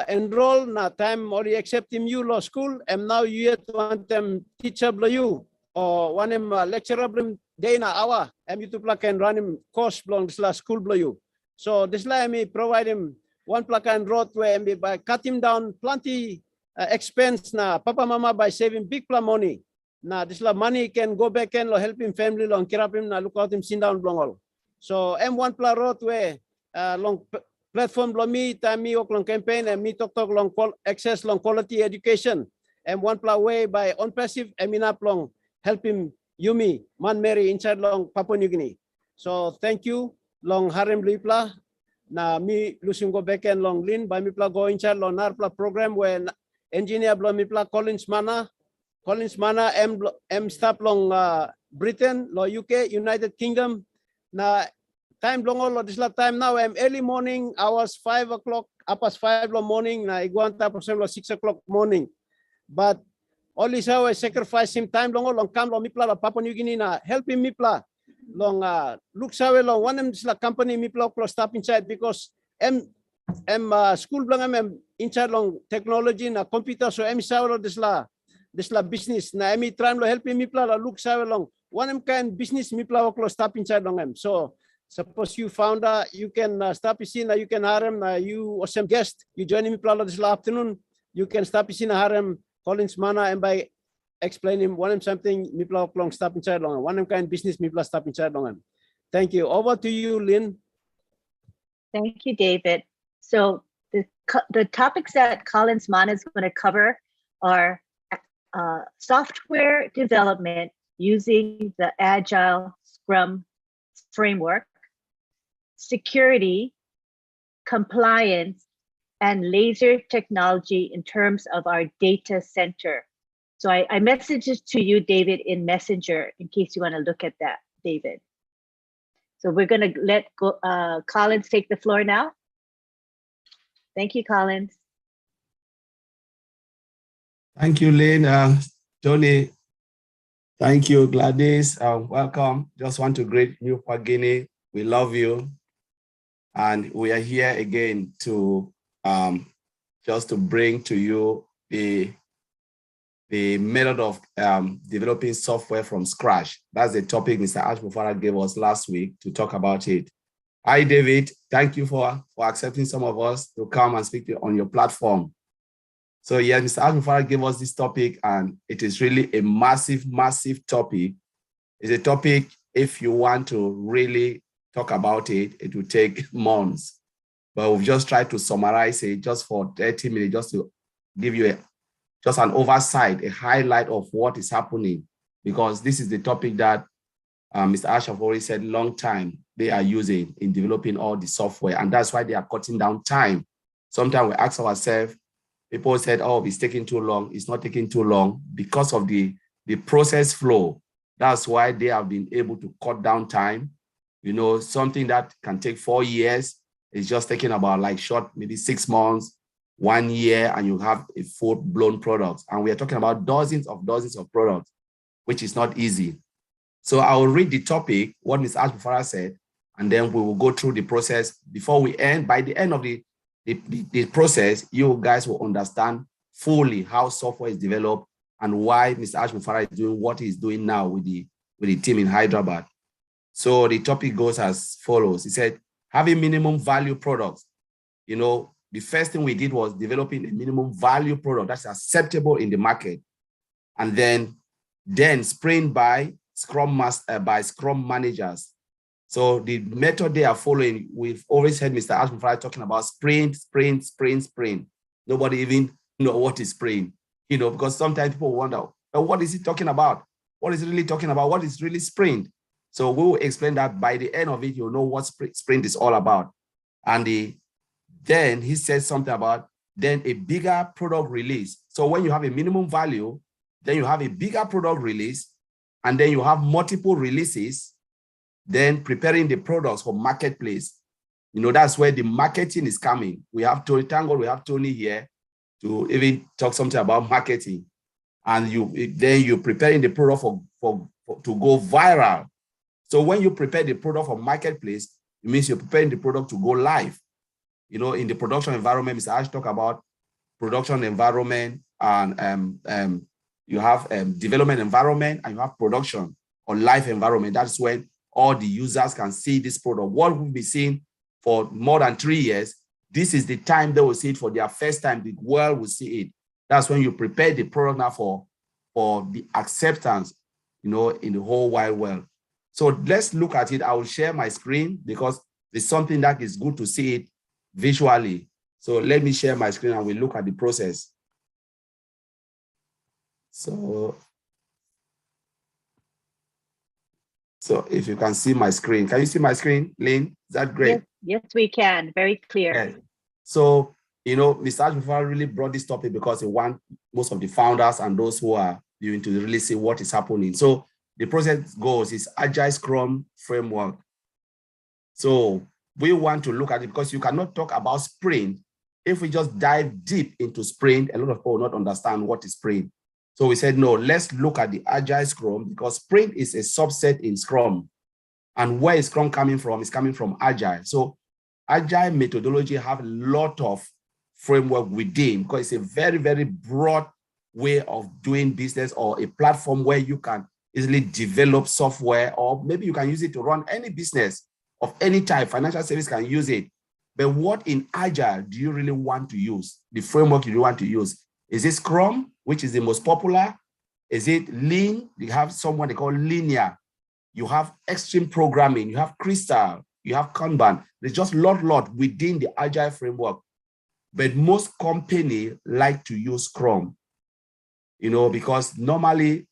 enroll. Now time already accept him you law school. And now you yet want them teacher blue you or one him lecturer blue day na hour. And you can run him course blue this last school blue you. So this me provide him one plug and road where by cut him down plenty expense na papa mama by saving big money. Now this money can go back and help him family long care him na look out him sit down long. So M1 plus road where long platform long me time me long campaign and me talk long access long quality education. M1 plus way by ONPASSIVE up long help him Yumi man Mary inside long Papua New Guinea. So thank you long Harem Lipla na me losing go back and long Lin by me pla go inside long Narpla program where engineer blow me pla Collins Mana M stop long Britain, lo UK, United Kingdom. Na time long all this time now early morning hours 5 o'clock past 5 morning na iguanta percent 6 o'clock morning. But all this how I sacrifice him time long come long mipla Papua New Guinea na help him mipla long look sawe long one this company mipla close stop inside because school blang inside long technology na computer so sawe this la business na try to help me pla look sawe long one kind business me pla close stop inside long so suppose you founder you can stop in you can harem you or some guest you join me pla this afternoon you can stop in harem Collins Mana and by explain him one something me pla long stop inside long one kind business me pla stop inside long. Thank you. Over to you, Lynn. Thank you, David. So the topics that Collins Mana is going to cover are software development using the Agile Scrum framework, security, compliance, and laser technology in terms of our data center. So I messaged it to you, David, in Messenger, in case you want to look at that, David. So we're going to let Collins take the floor now. Thank you, Collins. Thank you, Lynn. Tony, thank you, Gladys. Welcome. Just want to greet New Papua Guinea. We love you. And we are here again to just to bring to you the method of developing software from scratch. That's the topic Mr. Mufareh gave us last week to talk about it. Hi, David. Thank you for accepting some of us to come and speak on your platform. So yes, Mr. Mufareh gave us this topic, and it is really a massive, massive topic. It's a topic, if you want to really talk about it, it will take months. but we've just tried to summarize it just for 30 minutes, just to give you just an oversight, a highlight of what is happening, because this is the topic that Mr. Ash have already said long time they are using in developing all the software, and that's why they are cutting down time. Sometimes we ask ourselves, people said, oh, it's taking too long. It's not taking too long because of the process flow. That's why they have been able to cut down time. You know, something that can take 4 years is just taking about like short, maybe 6 months, 1 year, and you have a full-blown product. And we are talking about dozens of products, which is not easy. So I will read the topic, what Ms. Mufareh said, and then we will go through the process before we end. By the end of the process, you guys will understand fully how software is developed and why Mr. Mufareh is doing what he's doing now with the team in Hyderabad. So the topic goes as follows. He said, having minimum value products. You know, the first thing we did was developing a minimum value product that's acceptable in the market. And then sprint by Scrum managers. So the method they are following, we've always heard Mr. Mufareh talking about sprint. Nobody even know what is sprint, you know, because sometimes people wonder, well, what is he talking about? What is he really talking about? What is really sprint? So we will explain that. By the end of it, you'll know what sprint is all about. And then he said something about then a bigger product release. So when you have a minimum value, then you have a bigger product release, and then you have multiple releases, then preparing the products for marketplace. You know, that's where the marketing is coming. We have Tony, thank God we have Tony here to even talk something about marketing. And then you're preparing the product to go viral. So when you prepare the product for marketplace, it means you're preparing the product to go live. You know, in the production environment, Mr. Ash talk about production environment, and you have development environment, and you have production or live environment. That's when all the users can see this product. What we've been seeing for more than 3 years, this is the time they will see it for their first time. The world will see it. That's when you prepare the product now for the acceptance, you know, in the whole wide world. So let's look at it. I will share my screen because it's something that is good to see it visually. So let me share my screen and we'll look at the process. So if you can see my screen, can you see my screen, Lynn? Is that great? Yes, we can. Very clear. Yeah. So, you know, Mr. Mufareh really brought this topic because he wants most of the founders and those who are doing to really see what is happening. So the process goes is Agile Scrum framework. So we want to look at it because you cannot talk about sprint. If we just dive deep into sprint, a lot of people will not understand what is sprint. So we said, no, let's look at the Agile Scrum because sprint is a subset in Scrum. And where is Scrum coming from? It's coming from Agile. So Agile methodology have a lot of framework within because it's a very, very broad way of doing business or a platform where you can easily develop software, or maybe you can use it to run any business of any type. Financial service can use it. But what in Agile do you really want to use? The framework you want to use? Is it Scrum, which is the most popular? Is it Lean? You have someone they call Linear. You have Extreme Programming. You have Crystal. You have Kanban. There's just a lot within the Agile framework. But most companies like to use Scrum, you know, because normally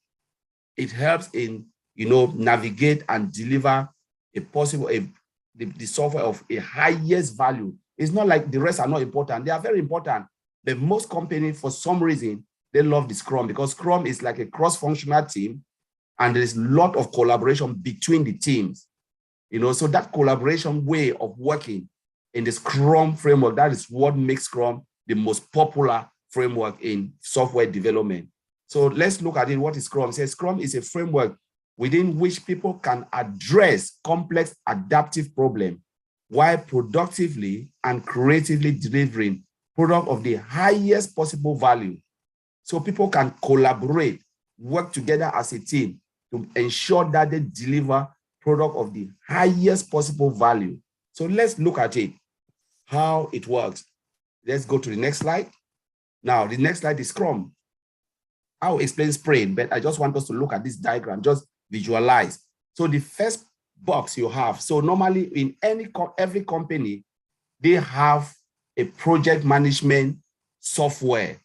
it helps in, you know, navigate and deliver the software of a highest value. It's not like the rest are not important. They are very important. But most companies, for some reason, they love the Scrum because Scrum is like a cross-functional team and there is a lot of collaboration between the teams. You know, so that collaboration way of working in the Scrum framework, that is what makes Scrum the most popular framework in software development. So let's look at it. What is Scrum? It says Scrum is a framework within which people can address complex adaptive problems while productively and creatively delivering product of the highest possible value. So people can collaborate, work together as a team to ensure that they deliver product of the highest possible value. So let's look at it, how it works. Let's go to the next slide. Now, the next slide is Scrum. I'll explain sprint, but I just want us to look at this diagram, just visualize. So the first box you have, so normally in every company, they have a project management software,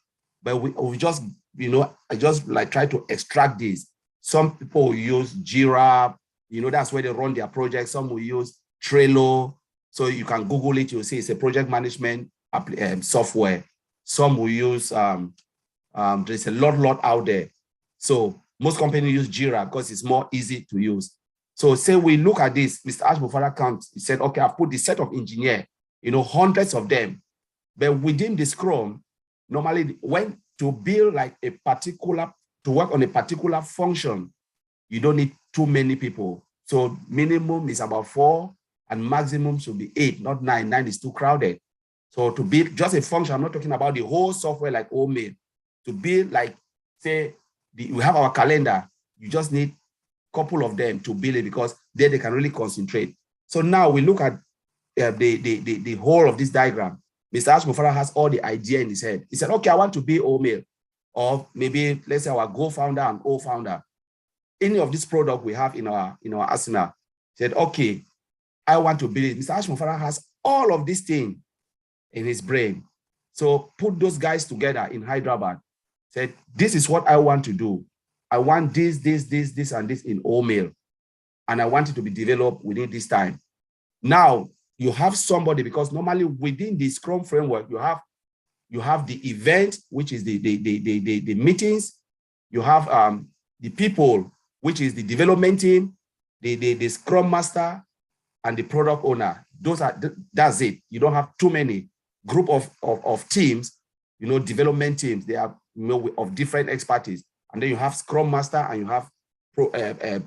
but we just, you know, I just like try to extract this. Some people use Jira, you know, that's where they run their projects. Some will use Trello. So you can Google it, you'll see it's a project management software. Some will use, there's a lot out there. So most companies use Jira because it's more easy to use. So say we look at this, Mr. Ash Mufareh comes, he said, okay, I've put the set of engineers, you know, hundreds of them. But within the Scrum, normally when to build like a particular, to work on a particular function, you don't need too many people. So minimum is about 4 and maximum should be 8, not 9. 9 is too crowded. So to build just a function, I'm not talking about the whole software like OMail. To build like, say, we have our calendar, you just need a couple of them to build it because there they can really concentrate. So now we look at the whole of this diagram. Mr. Ash Mufareh has all the idea in his head. He said, okay, I want to be OMail, or maybe let's say our Go founder and O founder. Any of this product we have in our arsenal, said, okay, I want to build it. Mr. Ash Mufareh has all of these things in his brain. So put those guys together in Hyderabad. Said, this is what I want to do. I want this, and this in OMail. And I want it to be developed within this time. Now, you have somebody, because normally within the Scrum framework, you have the event, which is the meetings. You have the people, which is the development team, the Scrum Master, and the product owner. That's it. You don't have too many group of teams, you know, development teams. They are, you know, of different expertise. And then you have Scrum Master and you have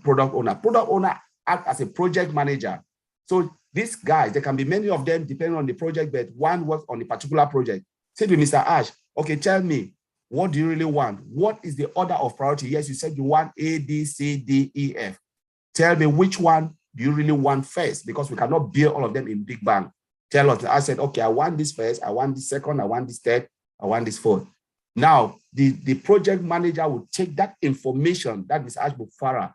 product owner. Product owner act as a project manager. So these guys, there can be many of them depending on the project, but one works on a particular project. Say to Mr. Ash, okay, tell me, what do you really want? What is the order of priority? Yes, you said you want A, B, C, D, E, F. Tell me which one do you really want first? Because we cannot build all of them in Big Bang. Tell us. I said, okay, I want this first, I want this second, I want this third, I want this fourth. Now, the project manager will take that information that Mr. Ash Mufareh,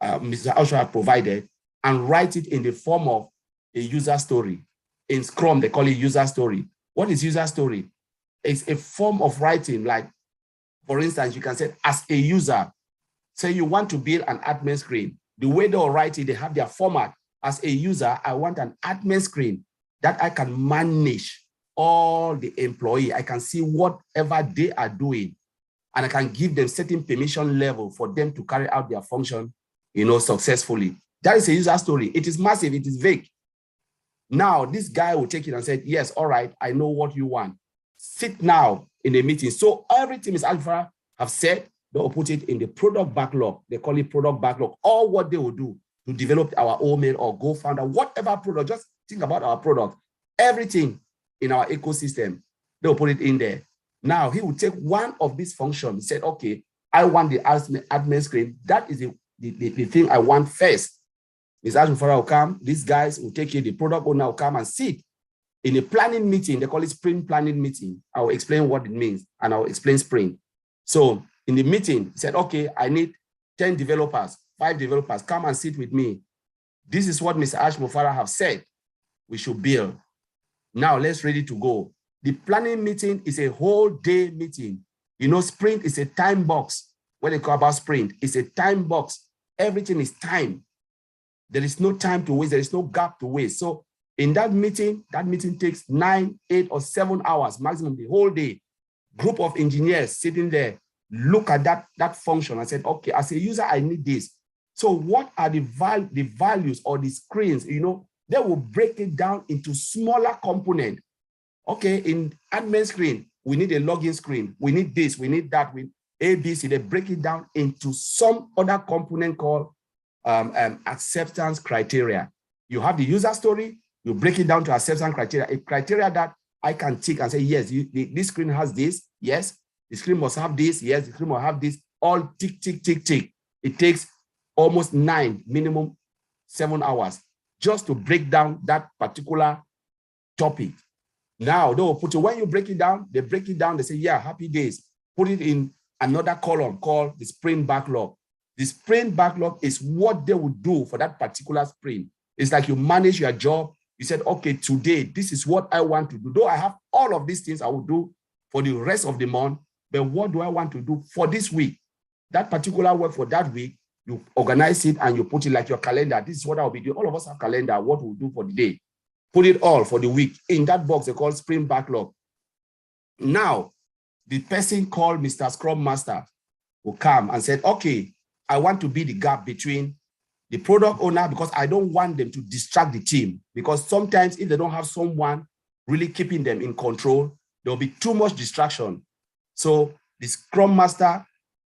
Mr. Ash provided, and write it in the form of a user story. In Scrum, they call it user story. What is user story? It's a form of writing, like, for instance, you can say, as a user, say you want to build an admin screen. The way they'll write it, they have their format. As a user, I want an admin screen that I can manage all the employee. I can see whatever they are doing, and I can give them certain permission level for them to carry out their function, you know, successfully. That is a user story. It is massive, it is vague. Now, this guy will take it and say, yes, all right, I know what you want. Sit now in a meeting. So everything Ms. Alpha have said, they will put it in the product backlog. They call it product backlog. All what they will do to develop our OMail or Go Founder, whatever product, just think about our product. Everything in our ecosystem, they will put it in there. Now, he will take one of these functions. He said, okay, I want the admin screen. That is the thing I want first. Ms. Ash Mufareh will come. These guys will take it. The product owner will come and sit in a planning meeting. They call it sprint planning meeting. I will explain what it means, and I will explain sprint. So in the meeting, he said, okay, I need 10 developers, 5 developers, come and sit with me. This is what Mr. Ash Mufareh have said we should build. Now let's ready to go. The planning meeting is a whole day meeting. You know, sprint is a time box. When they call about sprint, it's a time box. Everything is time. There is no time to waste. There is no gap to waste. So in that meeting takes 9, 8, or 7 hours, maximum the whole day. Group of engineers sitting there, look at that function and said, okay, as a user, I need this. So what are the values or the screens? You know, they will break it down into smaller components. Okay, in admin screen, we need a login screen. We need this, we need that, we ABC. They break it down into some other component called acceptance criteria. You have the user story, you break it down to acceptance criteria, a criteria that I can tick and say, yes, this screen has this, yes, the screen must have this, yes, the screen must have this, all tick, tick, tick, tick. It takes almost 9, minimum 7 hours just to break down that particular topic. Now, they will put it, when you break it down, they break it down, they say, yeah, happy days. Put it in another column called the sprint backlog. The sprint backlog is what they would do for that particular sprint. It's like you manage your job You said, okay, today, this is what I want to do. Though I have all of these things I will do for the rest of the month, but what do I want to do for this week? That particular work for that week, you organize it and you put it like your calendar. This is what I'll be doing. All of us have calendar, what we'll do for the day. Put it all for the week in that box they call sprint backlog. Now, the person called Mr. Scrum Master will come and said, okay, I want to be the gap between the product owner, because I don't want them to distract the team, because sometimes if they don't have someone really keeping them in control, there'll be too much distraction. So the Scrum Master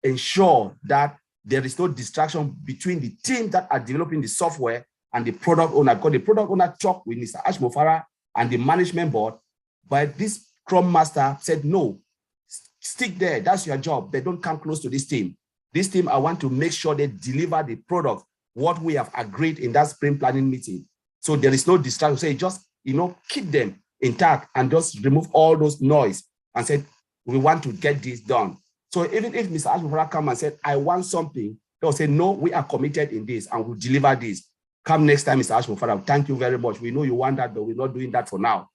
ensure that there is no distraction between the team that are developing the software and the product owner, because the product owner talked with Mr. Mufareh and the management board, but this Scrum Master said, no, stick there, that's your job. They don't come close to this team. This team, I want to make sure they deliver the product, what we have agreed in that sprint planning meeting. So there is no distraction. So just, keep them intact and just remove all those noise and said, we want to get this done. So even if Mr. Mufareh come and said, I want something, they'll say, no, we are committed in this and we'll deliver this. Come next time, Mr. Mufareh, thank you very much. We know you want that, but we're not doing that for now.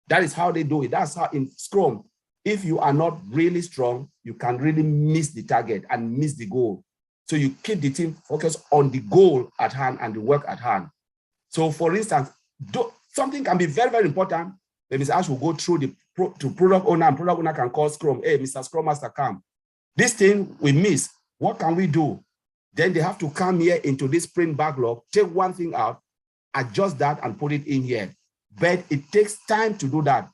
That is how they do it. That's how in Scrum, if you are not really strong, you can really miss the target and miss the goal. So you keep the team focused on the goal at hand and the work at hand. So for instance, something can be very, very important. Then Mr. Ash will go through to product owner, and product owner can call Scrum. Hey, Mr. Scrum Master, come. This thing we miss. What can we do? Then they have to come here into this sprint backlog, take one thing out, adjust that and put it in here. But it takes time to do that.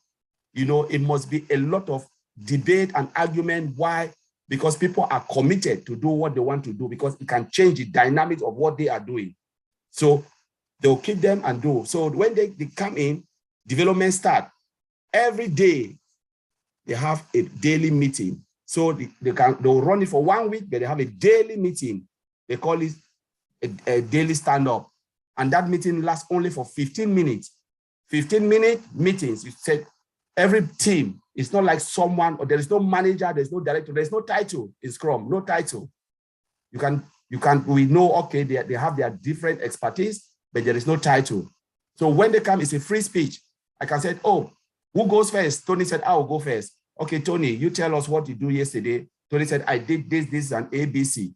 It must be a lot of debate and argument. Why? Because people are committed to do what they want to do, because it can change the dynamics of what they are doing. So they'll keep them and do. So when they come in, development start. Every day, they have a daily meeting. So they'll run it for 1 week, but they have a daily meeting. They call it a daily stand-up. And that meeting lasts only for 15 minutes. 15-minute meetings. You said every team, it's not like someone, or there is no manager, there's no director, there's no title in Scrum, no title. We know, okay, they have their different expertise, but there is no title. So when they come, it's a free speech. I can say, oh, who goes first? Tony said, I will go first. Okay, Tony, you tell us what you do yesterday. Tony said, I did this, and ABC. He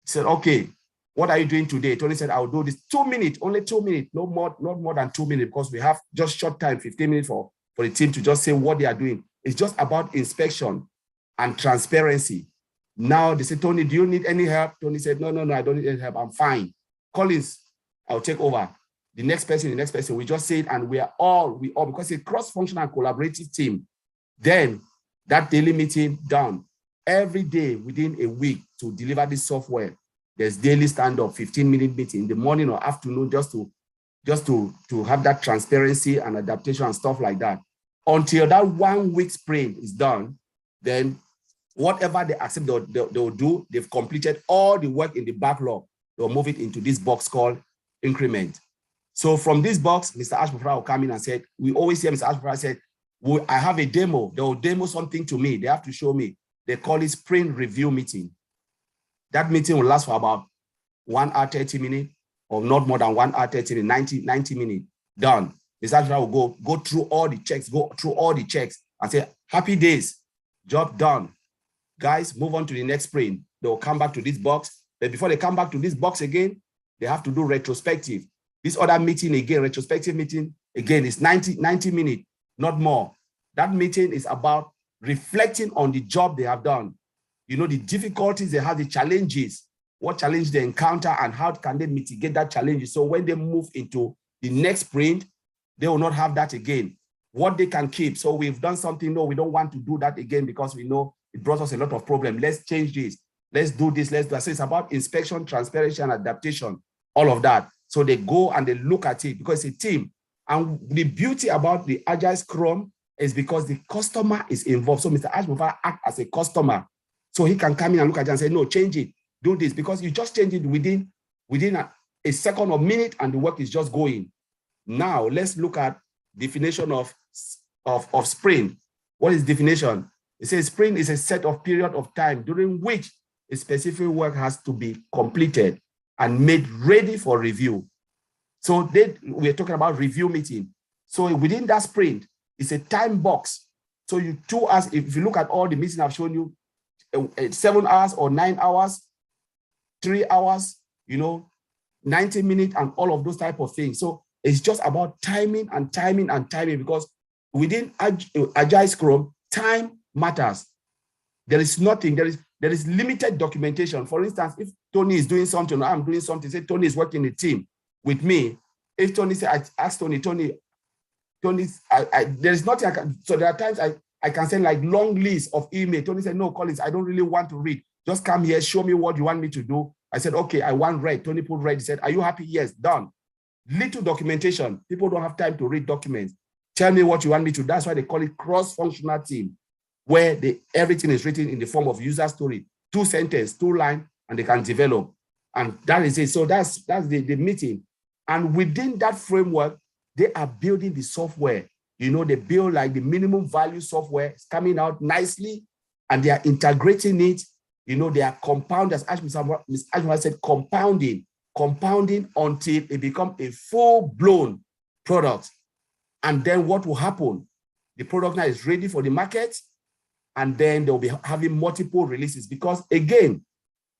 said, okay, what are you doing today? Tony said, I will do this 2 minutes, only 2 minutes, not more than 2 minutes, because we have just short time, 15 minutes for the team to just say what they are doing. It's just about inspection and transparency. Now they say, Tony, do you need any help? Tony said, no, I don't need any help. I'm fine. Collins, I'll take over. The next person, we just say it, and we all, because it's a cross-functional collaborative team. Then that daily meeting done. Every day within a week to deliver this software, there's daily stand-up, 15-minute meeting in the morning or afternoon, just to have that transparency and adaptation and stuff like that. Until that 1 week sprint is done, then whatever they accept they'll do, they've completed all the work in the backlog. They'll move it into this box called increment. So from this box, Mr. Mufareh will come in and said, we always hear Mr. Mufareh said, I have a demo. They will demo something to me. They have to show me. They call it sprint review meeting. That meeting will last for about 1 hour, 30 minutes, or not more than 1 hour, 30 minutes, 90 minutes. Done. Mr. Mufareh will go through all the checks, and say, happy days, job done. Guys, move on to the next sprint. They'll come back to this box. But before they come back to this box again, they have to do retrospective. This other meeting again, retrospective meeting, again, is 90 minutes, not more. That meeting is about reflecting on the job they have done. The difficulties they have, the challenges, what challenge they encounter, and how can they mitigate that challenge. So when they move into the next sprint, they will not have that again. What they can keep. So we've done something, no, we don't want to do that again because we know it brought us a lot of problems. Let's change this. Let's do this. Let's do that. So it's about inspection, transparency, and adaptation, all of that. So they go and they look at it because it's a team. And the beauty about the Agile Scrum is because the customer is involved. So Mr. Mufareh acts as a customer. So he can come in and look at it and say, no, change it, do this, because you just change it within a second or minute and the work is just going. Now let's look at definition of sprint. What is definition? It says sprint is a set of period of time during which a specific work has to be completed and made ready for review. So we're talking about review meeting. So within that sprint, it's a time box. So you 2 hours, if you look at all the meetings I've shown you, 7 hours or 9 hours, 3 hours, 90 minutes and all of those type of things. So it's just about timing and timing and timing, because within Agile Scrum, time matters. There is nothing, there is limited documentation. For instance, if Tony is doing something, or I'm doing something, say Tony is working in a team with me. If Tony said, I ask Tony, there is nothing I can, so there are times I can send like long lists of email. Tony said, no, Collins, I don't really want to read. Just come here, show me what you want me to do. I said, okay, I want red. Tony put red. He said, are you happy? Yes, done. Little documentation. People don't have time to read documents. Tell me what you want me to do. That's why they call it cross-functional team, where everything is written in the form of user story, 2 sentences, 2 lines, and they can develop. And that is it. So that's the meeting. And within that framework, they are building the software. They build like the minimum value software. It's coming out nicely, and they are integrating it. They are compounding, as Ms. Ashma said, compounding until it becomes a full-blown product. And then what will happen? The product now is ready for the market, and then they'll be having multiple releases. Because again,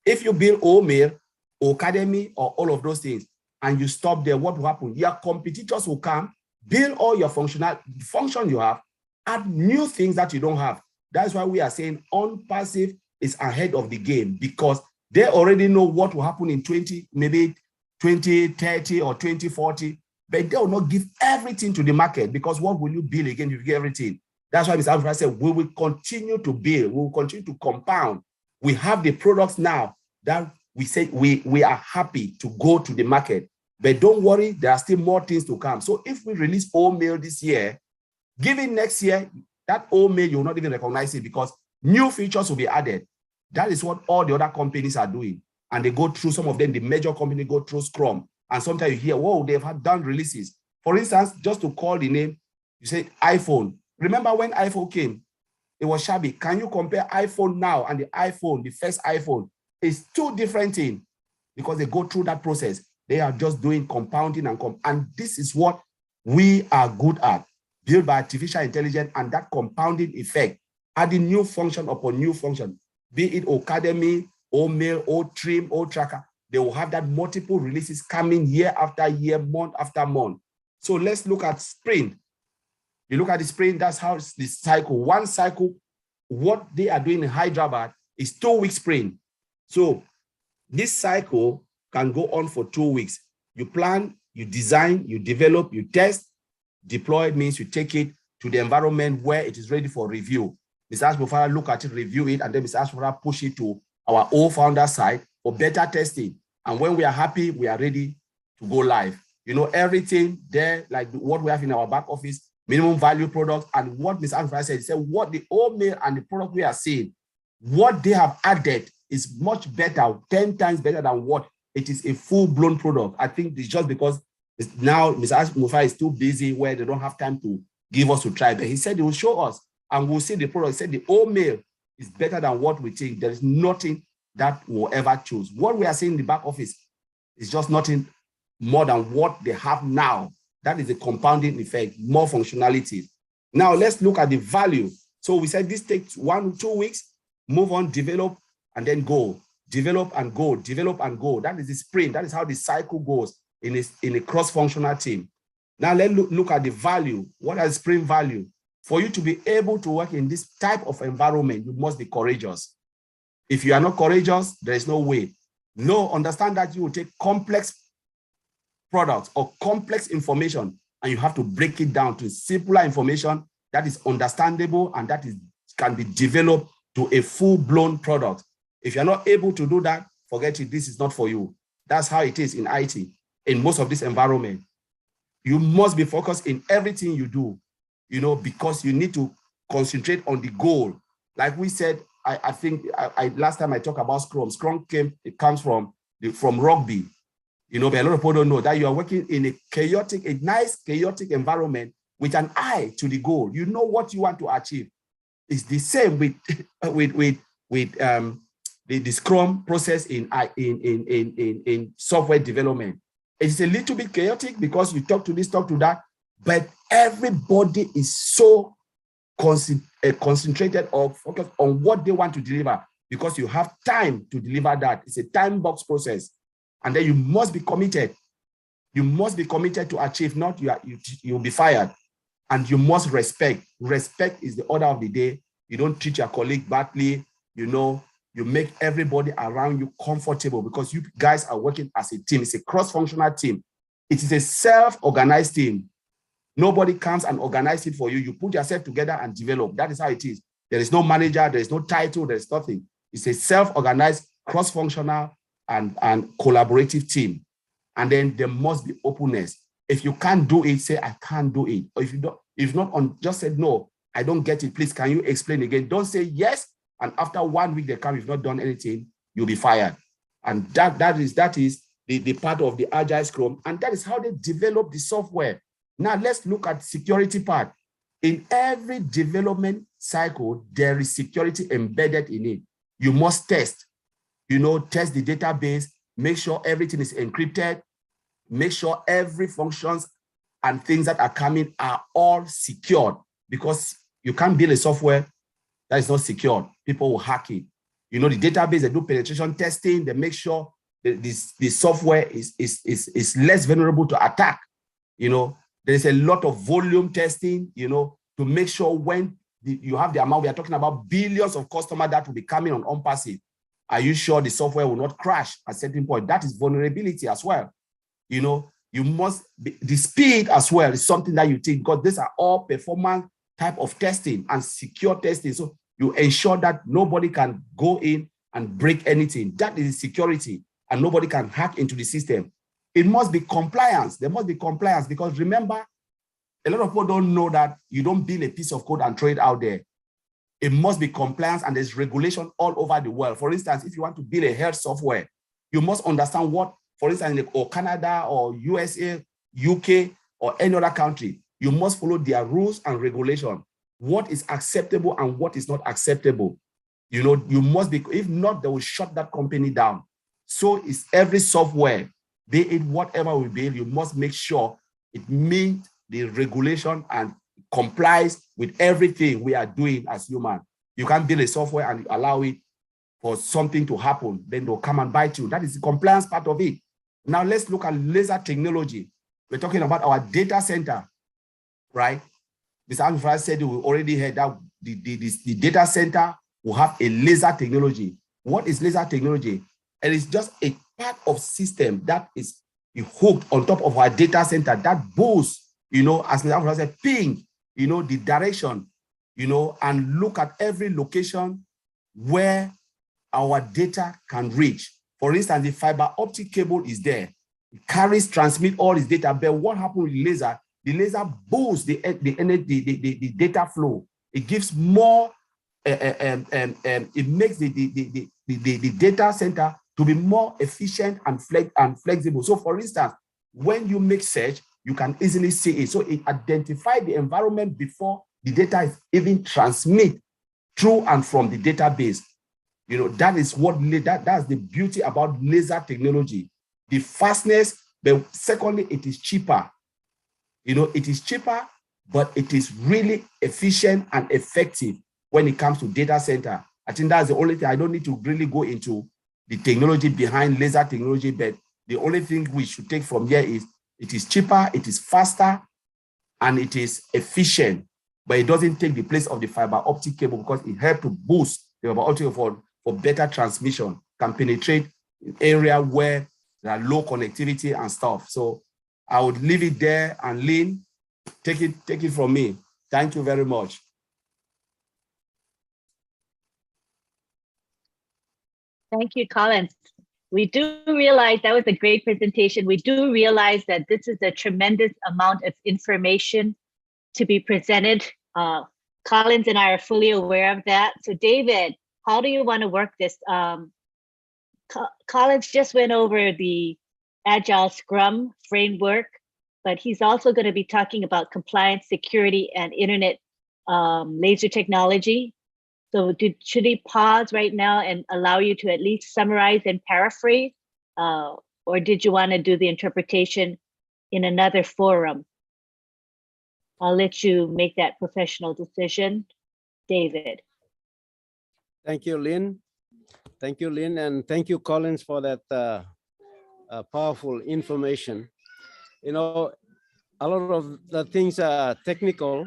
if you build OMail, Academy, or all of those things, and you stop there, what will happen? Your competitors will come, build all your function you have, add new things that you don't have. That's why we are saying ONPASSIVE is ahead of the game, because they already know what will happen in 2030 or 2040, but they will not give everything to the market, because what will you build again if you give everything? That's why Mr. Mufareh said, we will continue to build, we will continue to compound. We have the products now that we say we are happy to go to the market, but don't worry, there are still more things to come. So if we release OMail this year, given next year, that OMail, you will not even recognize it, because new features will be added. That is what all the other companies are doing. And they go through, some of them, the major company go through Scrum. And sometimes you hear, whoa, they've done releases. For instance, just to call the name, you say iPhone. Remember when iPhone came? It was shabby. Can you compare iPhone now and the iPhone, the first iPhone? It's 2 different things, because they go through that process. They are just doing compounding and this is what we are good at, built by artificial intelligence, and that compounding effect, adding new function upon new function, be it Academy, OMail, OTrim, OTracker. They will have that multiple releases coming year after year, month after month. So let's look at sprint. You look at the sprint, that's how the cycle. One cycle, what they are doing in Hyderabad is 2-week sprint. So this cycle can go on for 2 weeks. You plan, you design, you develop, you test. Deploy means you take it to the environment where it is ready for review. Mr. Mufareh look at it, review it, and then Mr. Mufareh push it to our own founder side for better testing. And when we are happy, we are ready to go live. Everything there, like what we have in our back office, minimum value products, and what Mr. Mufareh said, he said, what the OMail and the product we are seeing, what they have added is much better, 10 times better than what it is a full-blown product. I think it's just because now Mr. Mufareh is too busy where they don't have time to give us to try. But he said he will show us and we'll see the product. He said the OMail is better than what we think. There is nothing that we'll ever choose. What we are seeing in the back office is just nothing more than what they have now. That is the compounding effect, more functionalities. Now let's look at the value. So we said this takes 1 to 2 weeks, move on, develop, and then go. Develop and go, develop and go. That is the sprint. That is how the cycle goes in a cross-functional team. Now let's look at the value. What is sprint value? For you to be able to work in this type of environment, you must be courageous. If you are not courageous, there is no way. No, understand that you will take complex products or complex information and you have to break it down to simpler information that is understandable and that can be developed to a full-blown product. If you're not able to do that, forget it, this is not for you. That's how it is in IT, in most of this environment. You must be focused in everything you do, because you need to concentrate on the goal. Like we said, I think last time I talked about Scrum. Scrum comes from rugby, but a lot of people don't know that you are working in a nice chaotic environment with an eye to the goal. You know what you want to achieve. It's the same with the Scrum process in software development. It's a little bit chaotic because you talk to this, talk to that, but everybody is so concentrated or focused on what they want to deliver because you have time to deliver that. It's a time box process. And then you must be committed. You must be committed to achieve, not you'll be fired. And you must respect. Respect is the order of the day. You don't treat your colleague badly, you know, you make everybody around you comfortable because you guys are working as a team. It's a cross-functional team. It is a self-organized team. Nobody comes and organizes it for you. You put yourself together and develop. That is how it is. There is no manager, there is no title, there is nothing. It's a self-organized, cross-functional, and collaborative team. And then there must be openness. If you can't do it, say, I can't do it. Or if not, just say, no, I don't get it. Please, can you explain again? Don't say yes. And after 1 week they come, you've not done anything, you'll be fired. And that is the part of the Agile Scrum. And that is how they develop the software. Now let's look at security part. In every development cycle, there is security embedded in it. You must test, test the database, make sure everything is encrypted, make sure every functions and things that are coming are all secured, because you can't build a software that is not secured. People will hack it. The database, they do penetration testing, they make sure that the software is less vulnerable to attack. There's a lot of volume testing, to make sure when you have the amount, we are talking about billions of customers that will be coming on ONPASSIVE. Are you sure the software will not crash at a certain point? That is vulnerability as well. You must be, the speed as well is something that you take, because these are all performance type of testing and secure testing. So you ensure that nobody can go in and break anything. That is security, and nobody can hack into the system. It must be compliance. There must be compliance, because remember, a lot of people don't know that you don't build a piece of code and throw it out there. It must be compliance, and there's regulation all over the world. For instance, if you want to build a health software, you must understand what, for instance, or Canada or USA, UK, or any other country, you must follow their rules and regulation. What is acceptable and what is not acceptable. You must be, if not, they will shut that company down. So is every software, be it whatever we build, you must make sure it meets the regulation and complies with everything we are doing as humans. You can't build a software and allow it for something to happen, then they'll come and bite you. That is the compliance part of it. Now let's look at laser technology. We're talking about our data center, right? Mr. Mufareh said we already heard that the data center will have a laser technology. What is laser technology? It is just a part of system that is hooked on top of our data center that boosts, as Mr. Mufareh said, ping, the direction, and look at every location where our data can reach. For instance, the fiber optic cable is there. It carries, transmit all its data. But what happens with laser? The laser boosts the data flow. It gives more, it makes the data center to be more efficient and flexible. So for instance, when you make search, you can easily see it. So it identifies the environment before the data is even transmit through and from the database. That is that's the beauty about laser technology. The fastness, but secondly, it is cheaper. It is cheaper, but it is really efficient and effective when it comes to data center. I think that's the only thing. I don't need to really go into the technology behind laser technology, but the only thing we should take from here is it is cheaper, it is faster, and it is efficient, but it doesn't take the place of the fiber optic cable, because it helps to boost the fiber optic for better transmission, can penetrate in area where there are low connectivity and stuff. So I would leave it there, and Lynn, take it from me. Thank you very much. Thank you, Collins. We do realize that was a great presentation. We do realize that this is a tremendous amount of information to be presented. Collins and I are fully aware of that. So David, how do you want to work this? Collins just went over the Agile Scrum framework, but he's also going to be talking about compliance, security, and internet laser technology. So should he pause right now and allow you to at least summarize and paraphrase or did you want to do the interpretation in another forum? I'll let you make that professional decision, David. Thank you, Lynn. Thank you, Lynn, and thank you, Collins, for that powerful information. You know, a lot of the things are technical.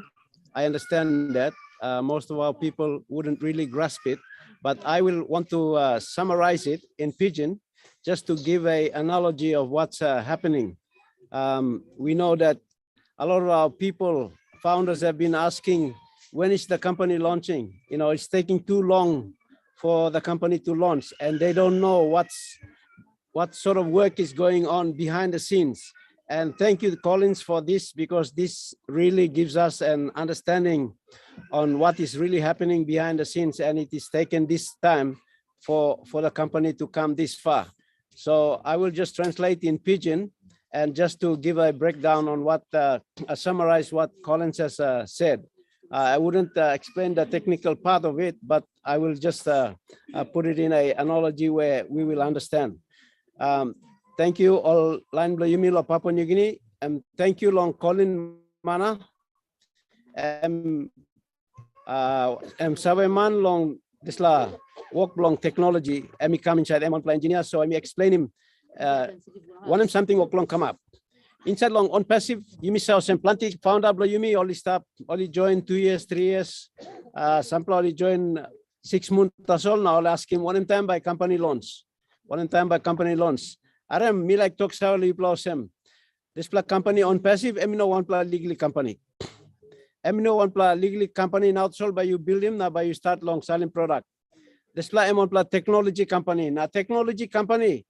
I understand that most of our people wouldn't really grasp it, but I will want to summarize it in Pidgin, just to give an analogy of what's happening. We know that a lot of our people, founders, have been asking, when is the company launching? You know, it's taking too long for the company to launch, and they don't know what sort of work is going on behind the scenes. And thank you, Collins, for this, because this really gives us an understanding on what is really happening behind the scenes, and it is taken this time for the company to come this far. So I will just translate in Pidgin, and just to give a breakdown on what, summarize what Collins has said. I wouldn't explain the technical part of it, but I will just put it in an analogy where we will understand. Thank you all line Yumi lo Papua New Guinea, and thank you long Colin Mana. Saweman long this la work long technology. Emi come inside M1 engineer, so I explain him. One something work long come up. Inside long on passive, Yumi South and Planty found out Yumi only stop, only join 2 years, 3 years. Some only join 6 months as all. Now I'll ask him one time by company launch. One time by company launch. Aram me like talk sao li blossom. This company on passive, no one legally company. No one legally company now sold by you build him, now by you start long selling product. This M1 technology company. Now technology company,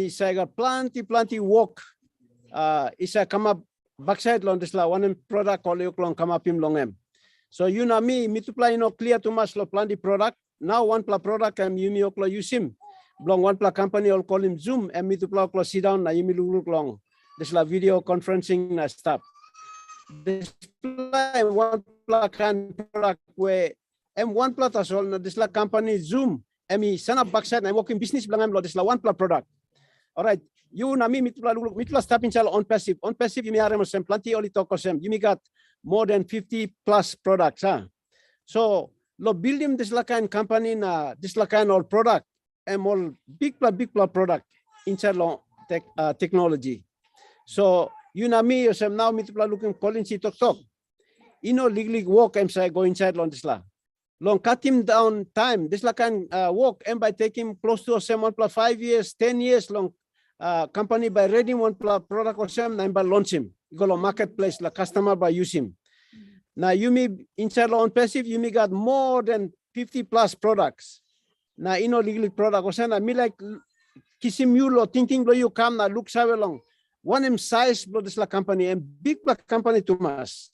say got plenty work. Isa come up backside long this one product all you long come up him long em. So you know me to play clear too much lo plenty product. Now one product you me oklo use him. Long one company all call him Zoom and me to play sit down na you me look long. This video conferencing na stop. This one kind product where M1 plus as well this company Zoom. Me send up backside and working business blang this one product. All right. You na me mitla step inside on passive. On passive you may are some plenty only talk of you may got more than 50 plus products. Huh? So lo building this kind company na this kind of product and all big product inside long technology. So you na me yourself now mitla looking calling si talk. You know legally work and say go inside long this la. Long cut him down time. This kind work and by taking close to 1+5 years, 10 years long. Company by reading one product or some and by launch him. You go to marketplace, the customer by use him. Now you may inside on passive, you may got more than 50 plus products. Now you know legally product or some I me like kissing you lo thinking lo you come now look so long. One M size blow this la company and big company too much.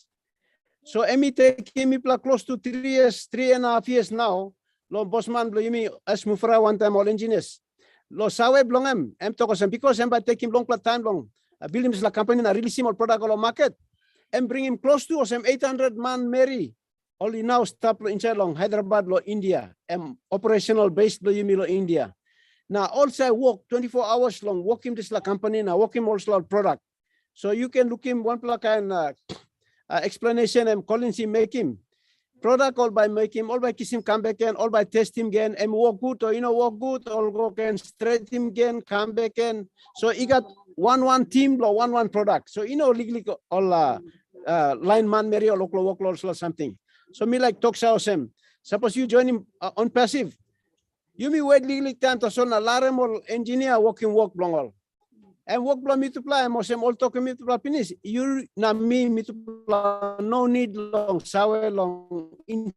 So Emi take me close to 3 years, 3.5 years now. Lo bossman blow you me as Mufareh one time all engineers. Lo sawe blong em because by taking long time long build him la company na really small product on market and bring him close to 800 man Mary only now stop inside long Hyderabad lo India operational based lo yumi lo India now also I work 24 hours long work him this la company now work him also product so you can look him one kind explanation and Collins make him product all by make him, all by kiss him, come back again, all by test him again, and work good or work good, or go again, straight him again, come back again. So he got one team or one product. So legally all line man Mary or local workloads or something. So me like talk him. Suppose you join him on passive. You me wait legally time to son alarm or engineer working work long all. And work blow me to play, I'm all talking me to play finish. You na me to play, no need long, sour long in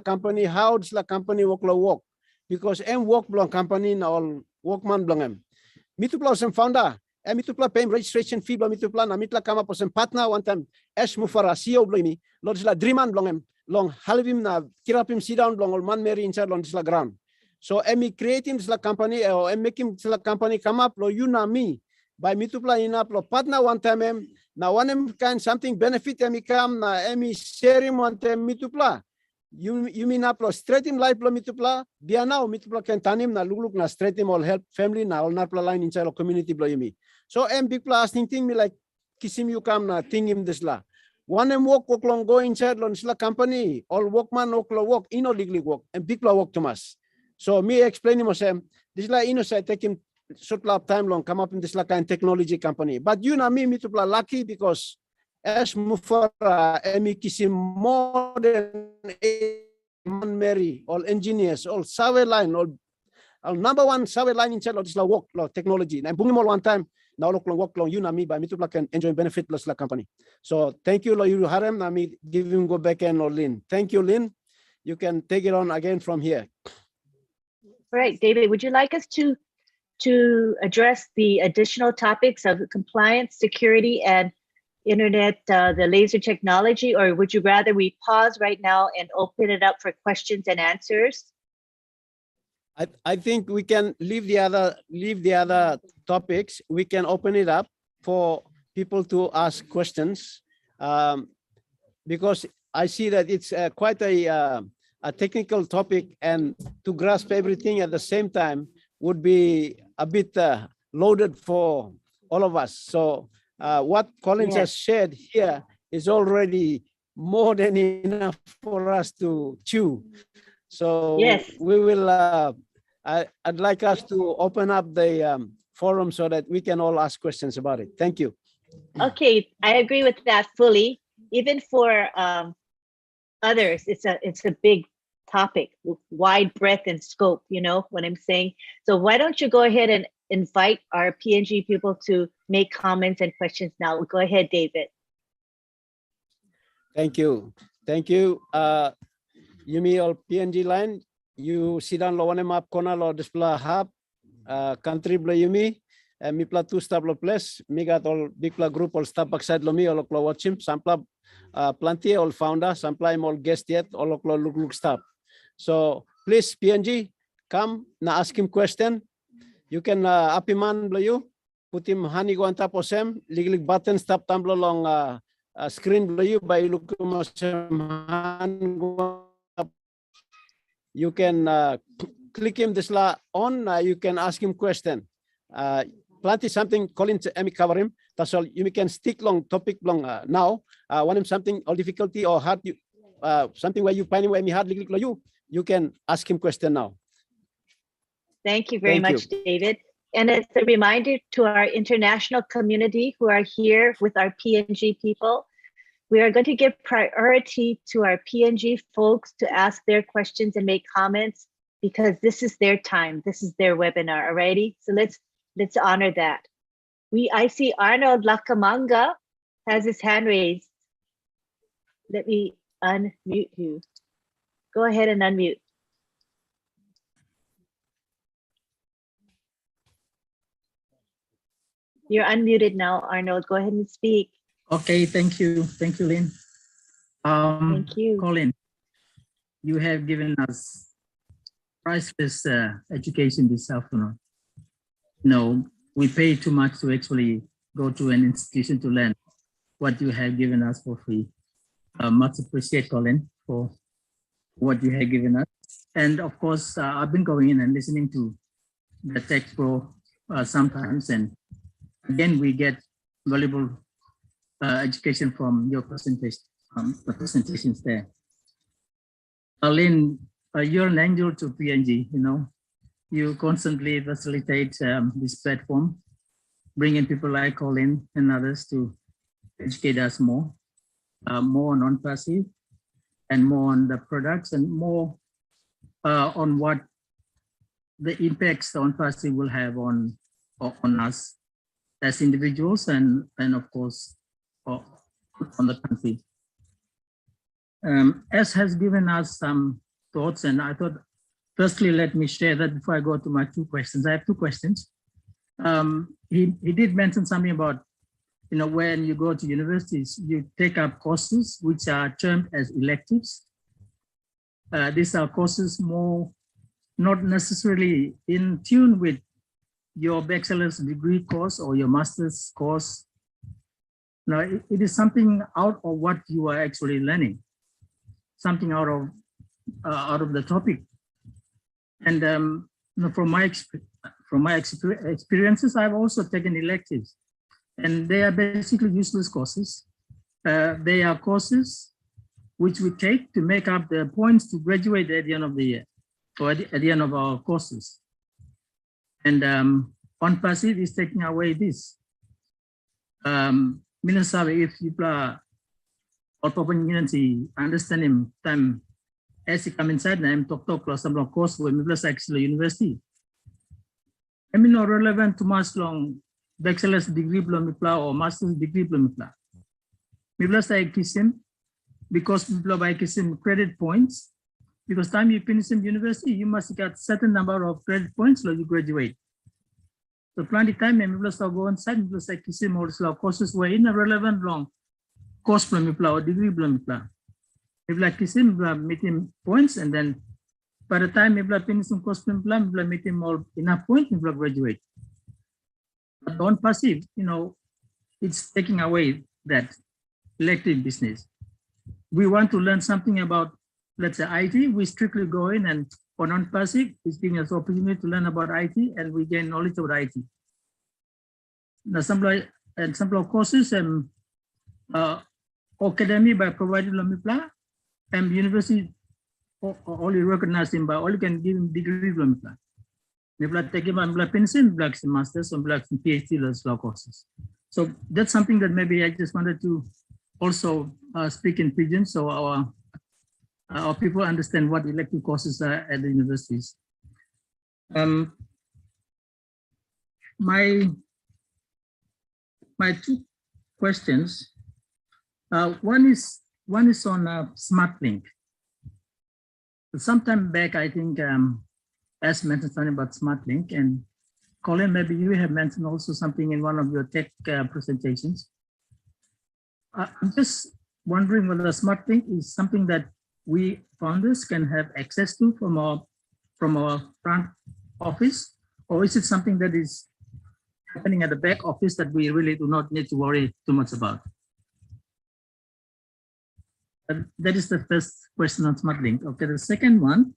company, how does the company work? Because work blow company na all workman blong me to play some founder, and me to play pay registration fee, me to play, na me to come up with some partner one time, Mufareh, CEO blow me, Lord la dreaman blong long, halvim na, kirap him sit down long, all man Mary inside on this la ground. So me create him the company or make him the company come up lo you na me by me to play in up lo partner one time now one kind something benefit me come na me share him one time me to play you mean uplo stretim life lo mitupla dia now mitupla can tanim na luluk na stretim all help family na all napla line inside of community blo yumi. So big plus thing me like kisim you come na thing him this la. One walk long go inside lon sila company all workman oklo work ino legally work and big work to us. So me explaining myself this la ino say take him short lap time long come up in this la kind technology company. But you know me mitupla lucky because as Mufareh emi kisim more than 8 Mary all engineers all survey line all number one survey line inside of this la work la technology. And bungim all one time. Now look long work long you na me by me to can enjoy benefit plus la company. So thank you lo you harem na me give him go back and or Lynn. Thank you Lynn. You can take it on again from here. All right, David, would you like us to address the additional topics of compliance, security, and internet, the laser technology, or would you rather we pause right now and open it up for questions and answers? I think we can leave the other topics. We can open it up for people to ask questions because I see that it's quite a technical topic, and to grasp everything at the same time would be a bit loaded for all of us. So what Collins has shared here is already more than enough for us to chew. So we will. I'd like us to open up the forum so that we can all ask questions about it. Thank you. Okay, I agree with that fully. Even for others, it's a big topic, wide breadth and scope. You know what I'm saying? So why don't you go ahead and invite our PNG people to make comments and questions now? Go ahead, David. Thank you. Thank you. Yumi all PNG line. You sit down lo one map kona lo display hub country blo yumi mi pla two stab lo place mi got all big pla group all stop backside lo mi all klo watch him sampla plenty all founder sampla all guest yet all klo look stop. So please PNG come na ask him question. You can apiman blo you put him honey go on top of him lig button stop tumblo long screen blo you by look you can click him this la on. You can ask him question. Plenty something Collins emi cover him. That's all. You can stick long topic long now. Want him something or difficulty or hard you something where you find where me hard you can ask him question now. Thank you very much, David. And it's a reminder to our international community who are here with our PNG people. We are going to give priority to our PNG folks to ask their questions and make comments because this is their time. This is their webinar, alrighty? So let's honor that. I see Arnold Lakamanga has his hand raised. Let me unmute you. Go ahead and unmute. You're unmuted now, Arnold. Go ahead and speak. Okay, thank you. Thank you, Lynn. Thank you. Colin, you have given us priceless education this afternoon. No, we pay too much to actually go to an institution to learn what you have given us for free. Much appreciate, Colin, for what you have given us. And of course, I've been going in and listening to the Tech Pro sometimes, and again, we get valuable education from your presentation, the presentations there. Lynn, you're an angel to PNG, you know. You constantly facilitate this platform, bringing people like Colin and others to educate us more on ONPASSIVE and more on the products and more on what the impacts ONPASSIVE will have on us as individuals and of course on the country. S has given us some thoughts, and I thought, firstly, let me share that before I go to my two questions. I have two questions. He did mention something about, you know, when you go to universities, you take up courses which are termed as electives. These are courses more not necessarily in tune with your bachelor's degree course or your master's course. Now, it is something out of what you are actually learning, something out of out of the topic. And from my experiences, I've also taken electives, and they are basically useless courses. They are courses which we take to make up the points to graduate at the end of the year, or at the end of our courses. And ONPASSIVE is taking away this. Minasabi, if you are all community understanding time as you come inside, I'm talk plus some course with me plus actually university. I mean, not relevant to much long bachelor's degree or master's degree plumipla. Me plus I kiss him because I kiss him credit points. Because time you finish in university, you must get certain number of credit points so you graduate. So plenty time and plus go inside plus I kiss him also courses were in a relevant long course plumipla or degree plumipla. If like kiss him, meet him points, and then by the time if like finish some course plan, meet him all enough points, if like graduate. But ONPASSIVE, it's taking away that elective business. We want to learn something about, let's say, IT. We strictly go in, and on ONPASSIVE, it's giving us opportunity to learn about IT, and we gain knowledge about IT. Now, some courses and academy by providing Lomipla, and university only recognize him by only can give him degree Lomipla. Maybe take him on black pencil, black masters, and black PhD law courses. So that's something that maybe I just wanted to also speak in pidgin, so our people understand what elective courses are at the universities. My two questions. One is on SmartLink. Sometime back, I think, as mentioned something about SmartLink, and Colin, maybe you have mentioned also something in one of your tech presentations. I'm just wondering whether SmartLink is something that we founders can have access to from our front office, or is it something that is happening at the back office that we really do not need to worry too much about? That is the first question on SmartLink. Okay, the second one.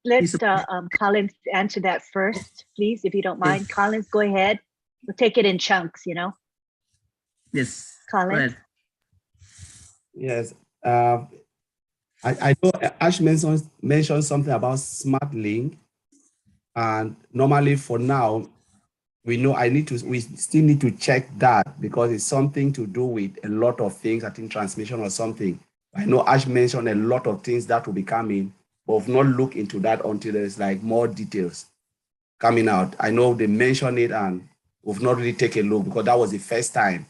Let's Collins answer that first, please, if you don't mind. Yes. Collins, go ahead. We'll take it in chunks, Yes. Collins. Yes. I know Ash mentioned something about SmartLink, and normally for now, we know we still need to check that because it's something to do with a lot of things, I think transmission or something. I know Ash mentioned a lot of things that will be coming, but we've not looked into that until there's like more details coming out. I know they mentioned it and we've not really taken a look because that was the first time.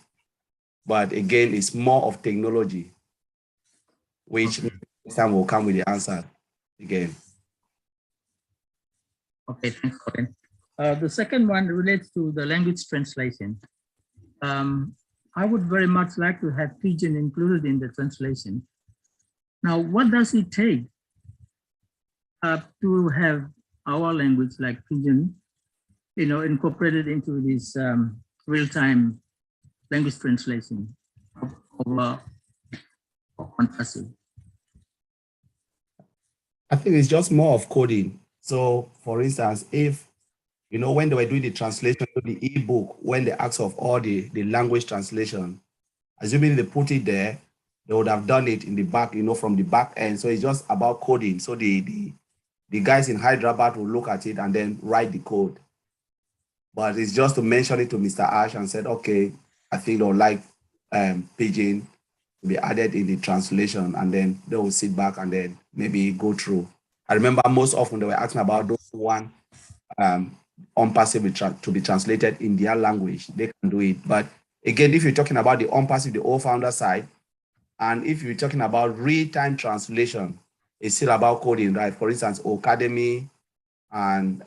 But again, it's more of technology, which next time will come with the answer again. Okay, thanks, Colin. The second one relates to the language translation. I would very much like to have pidgin included in the translation. Now, what does it take to have our language like pidgin, incorporated into this real-time language translation of ONPASSIVE? I think it's just more of coding. So, for instance, if when they were doing the translation of the ebook, when they asked of all the language translation, assuming they put it there, they would have done it in the back, from the back end. So it's just about coding. So the guys in Hyderabad will look at it and then write the code. But it's just to mention it to Mr. Ash and said, okay, I think they'll like pidgin to be added in the translation, and then they will sit back and then maybe go through. I remember most often they were asking about those who want ONPASSIVE to be translated in their language. They can do it. But again, if you're talking about the ONPASSIVE, the old founder side, and if you're talking about real-time translation, it's still about coding, right? For instance, Academy and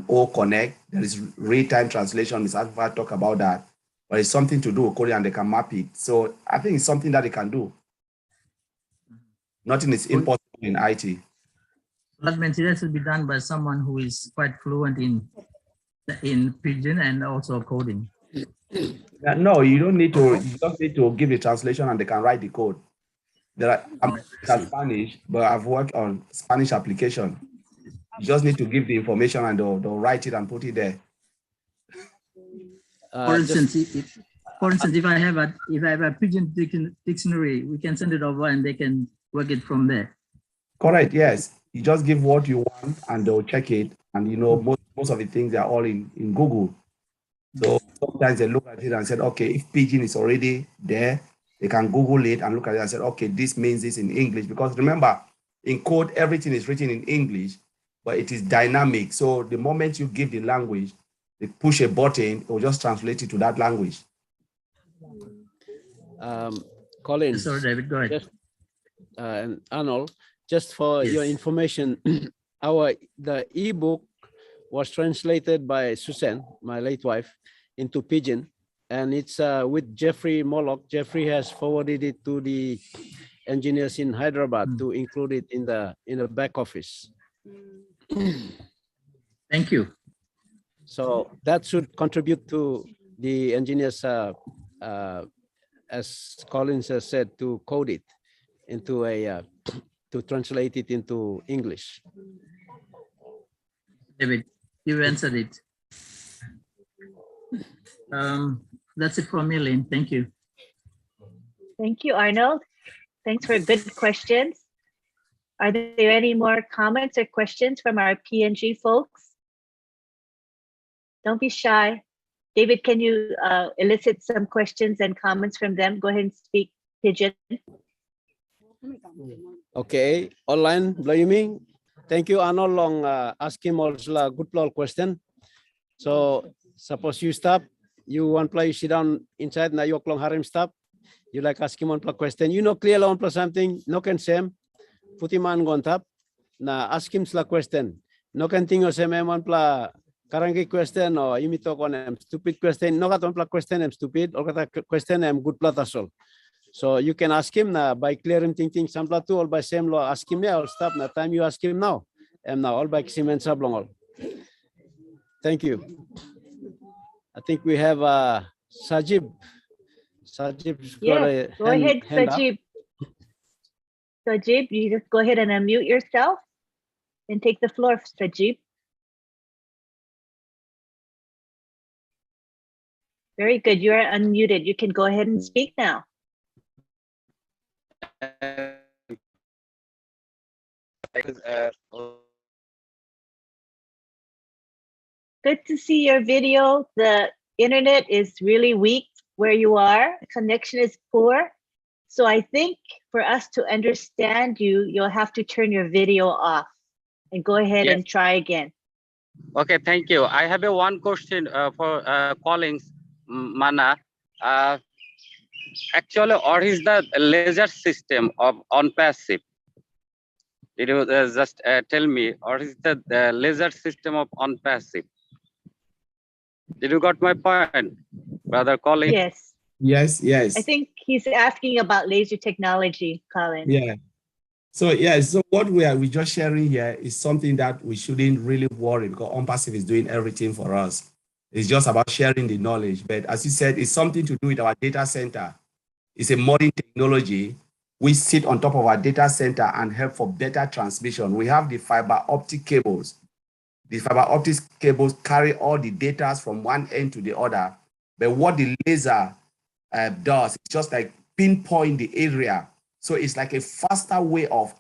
O Connect, there is real-time translation. Ms. Alpha talk about that, but it's something to do with coding and they can map it. So I think it's something that they can do. Nothing is impossible in IT. That means it has to be done by someone who is quite fluent in pidgin and also coding. No, you don't need to. You just need to give the translation and they can write the code. There are I'm Spanish, but I've worked on Spanish application. You just need to give the information and they'll write it and put it there. For instance, if I have a Pigeon dictionary, we can send it over and they can work it from there. Correct. Yes. You just give what you want and they'll check it. And you know, most of the things are all in Google. So sometimes they look at it and said, okay, if Pigeon is already there, they can Google it and look at it and say, okay, this means this in English. Because remember, in code, everything is written in English, but it is dynamic. So the moment you give the language, they push a button, it will just translate it to that language. Colin, Sorry, David, go ahead. And Arnold, just for your information, the ebook was translated by Susan, my late wife, into Pidgin, and it's with Jeffrey Moloch. Jeffrey has forwarded it to the engineers in Hyderabad to include it in the back office. Thank you. So that should contribute to the engineers, as Collins has said, to code it into to translate it into English. David, you answered it. That's it from me, Lynn. Thank you. Thank you, Arnold. Thanks for good questions. Are there any more comments or questions from our PNG folks? Don't be shy. David, can you elicit some questions and comments from them? Go ahead and speak Pidgin. Okay, online, Blayumi. Thank you, Arnold, long asking also a good question. So suppose you stop, you want play, you sit down inside, now you long harim stop. You like asking one question. You know clear on something, no can same. Putiman go on top. Na ask him la question. No can think of same one pla karangi question or imito on stupid question. No got one pla question am stupid or got a question am good platasol. So you can ask him now by clearing thinking some platu or by same law ask him I'll stop na time you ask him now. And now all by cement sablong all. Thank you. I think we have Sajib. Sajib's got a go ahead, hand Sajib. Sajib, you just go ahead and unmute yourself and take the floor, Sajib. Very good. You are unmuted. You can go ahead and speak now. Good to see your video. The internet is really weak where you are. The connection is poor. So I think for us to understand you, you'll have to turn your video off and go ahead and try again. Okay, thank you. I have one question for Collins Mana. Actually, what is the laser system of ONPASSIVE? Did you just tell me, what is the laser system of ONPASSIVE? Did you got my point, Brother Collins? Yes. Yes, yes. I think he's asking about laser technology, Colin. Yeah. So yeah, so what we just sharing here is something that we shouldn't really worry because ONPASSIVE is doing everything for us. It's just about sharing the knowledge. But as you said, it's something to do with our data center. It's a modern technology. We sit on top of our data center and help for better transmission. We have the fiber optic cables. The fiber optic cables carry all the data from one end to the other. But what the laser does, it's just like pinpoint the area. So it's like a faster way of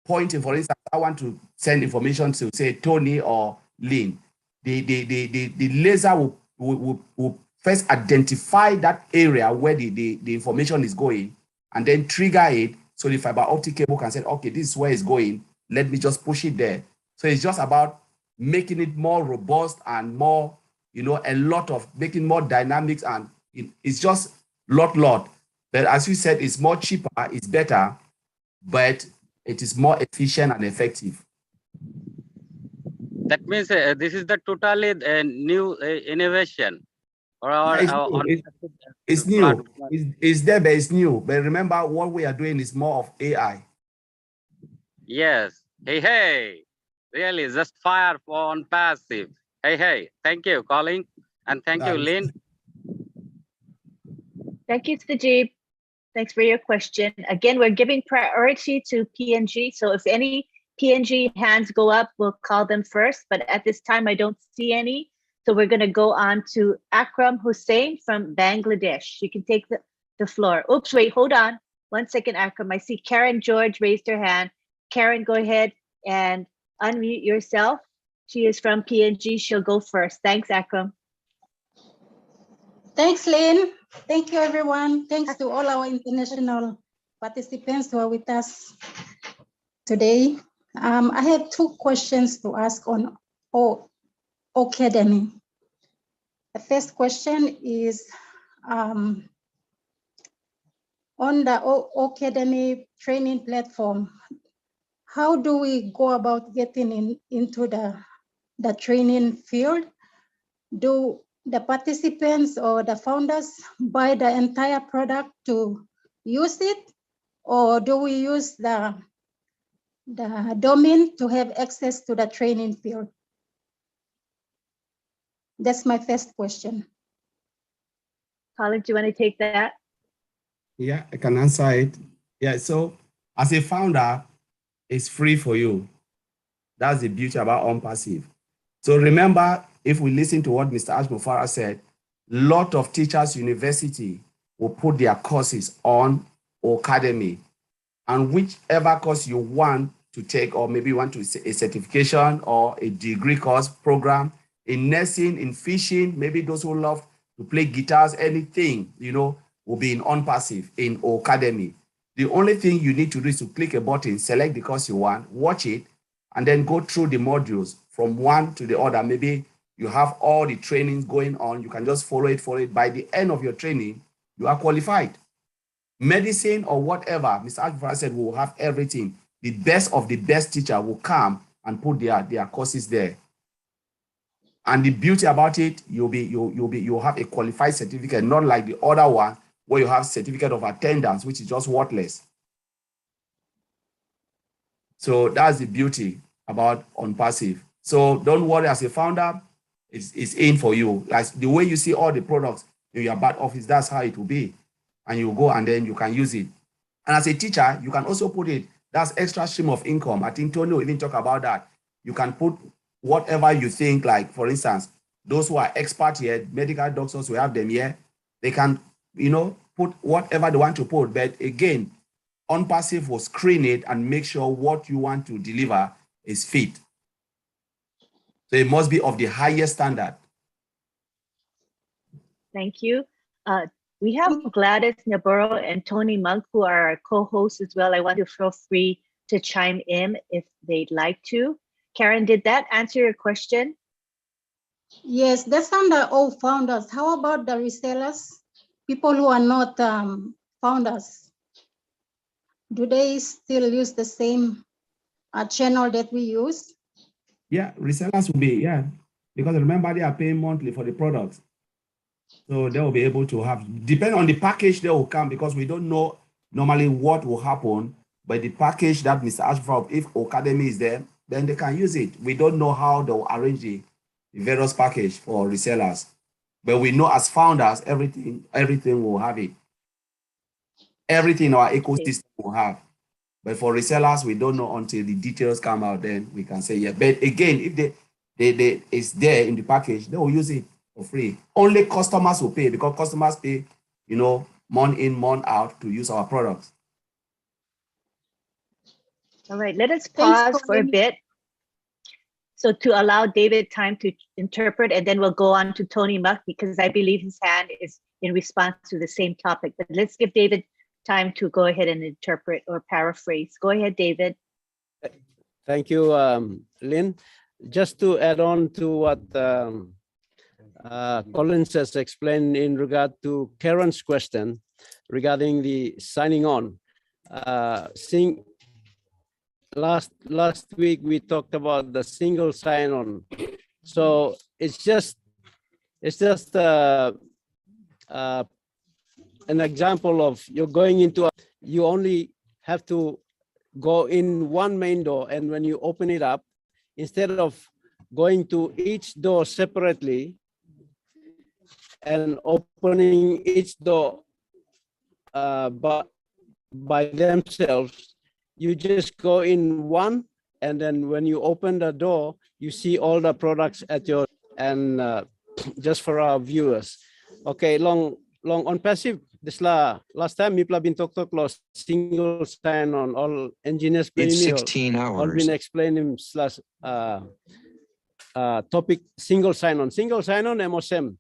pointing. For instance, I want to send information to say Tony or Lynn. The laser will first identify that area where the information is going and then trigger it so the fiber optic cable can say, okay, this is where it's going. Let me just push it there. So it's just about making it more robust and more, you know, a lot of making more dynamics, and it's just lot. But as you said, it's more cheaper, it's better, but it is more efficient and effective. That means this is the totally new innovation. It's new. It's there, but it's new. But remember, what we are doing is more of AI. Yes. Hey. Really, just fire for ONPASSIVE. Hey. Thank you, Colin. And thank you, Lynn. Thank you, Sajib. Thanks for your question. Again, we're giving priority to PNG. So if any PNG hands go up, we'll call them first. But at this time, I don't see any. So we're going to go on to Akram Hussain from Bangladesh. You can take the floor. Oops, wait, hold on. 1 second, Akram. I see Karen George raised her hand. Karen, go ahead and unmute yourself. She is from PNG. She'll go first. Thanks, Akram. Thanks, Lynn. Thank you, everyone. Thanks to all our international participants who are with us today. I have 2 questions to ask on Academy. The first question is on the Academy training platform. How do we go about getting into the training field? Do the participants or the founders buy the entire product to use it, or do we use the domain to have access to the training field? That's my first question. Colin, do you want to take that? Yeah, I can answer it. Yeah, so as a founder, it's free for you. That's the beauty about ONPASSIVE. So remember, if we listen to what Mr. Mufareh said, a lot of teachers university will put their courses on Academy, and whichever course you want to take, or maybe you want to a certification or a degree course program in nursing, in fishing, maybe those who love to play guitars, anything, you know, will be in ONPASSIVE in Academy. The only thing you need to do is to click a button, select the course you want, watch it, and then go through the modules from one to the other. Maybe you have all the trainings going on. You can just follow it. By the end of your training, you are qualified. Medicine or whatever, Mr. Mufareh said, we will have everything. The best of the best teacher will come and put their courses there. And the beauty about it, you'll have a qualified certificate, not like the other one where you have certificate of attendance, which is just worthless. So that's the beauty about ONPASSIVE. So don't worry, as a founder, it's in for you. Like the way you see all the products in your back office, that's how it will be. And you go and then you can use it. And as a teacher, you can also put it, that's extra stream of income. I think Tony will even talk about that. You can put whatever you think, like for instance, those who are experts here, medical doctors who have them here, they can, you know, put whatever they want to put. But again, ONPASSIVE will screen it and make sure what you want to deliver is fit. So it must be of the highest standard. Thank you. We have Gladys Navarro and Tony Monk, who are our co-hosts as well. I want to feel free to chime in if they'd like to. Karen, did that answer your question? Yes, that's on the old founders. How about the resellers? People who are not founders, do they still use the same channel that we use? Yeah, resellers will be, yeah. Because remember, they are paying monthly for the products. So they will be able to have, depending on the package they will come, because we don't know normally what will happen, but the package that Mr. Ashford, if Academy is there, then they can use it. We don't know how they will arrange the various package for resellers, but we know as founders, everything will have it. Everything in our ecosystem will have. But for resellers, we don't know until the details come out, then we can say, yeah. But again, if it's there in the package, they will use it for free. Only customers will pay, because customers pay, you know, month in, month out to use our products. All right, let us pause for a bit. So to allow David time to interpret, and then we'll go on to Tony Muck, because I believe his hand is in response to the same topic. But let's give David time to go ahead and interpret or paraphrase. Go ahead, David. Thank you, Lynn. Just to add on to what Collins has explained in regard to Karen's question regarding the signing on. Last week we talked about the single sign-on. So it's just an example of you're going into you only have to go in one main door, and when you open it up, instead of going to each door separately and opening each door but by themselves. You just go in one, and then when you open the door, you see all the products at your, and just for our viewers. Okay, long on passive. This last time we been talk single sign on all engineers. In 16 hours. All been explaining slash topic single sign on MOSM.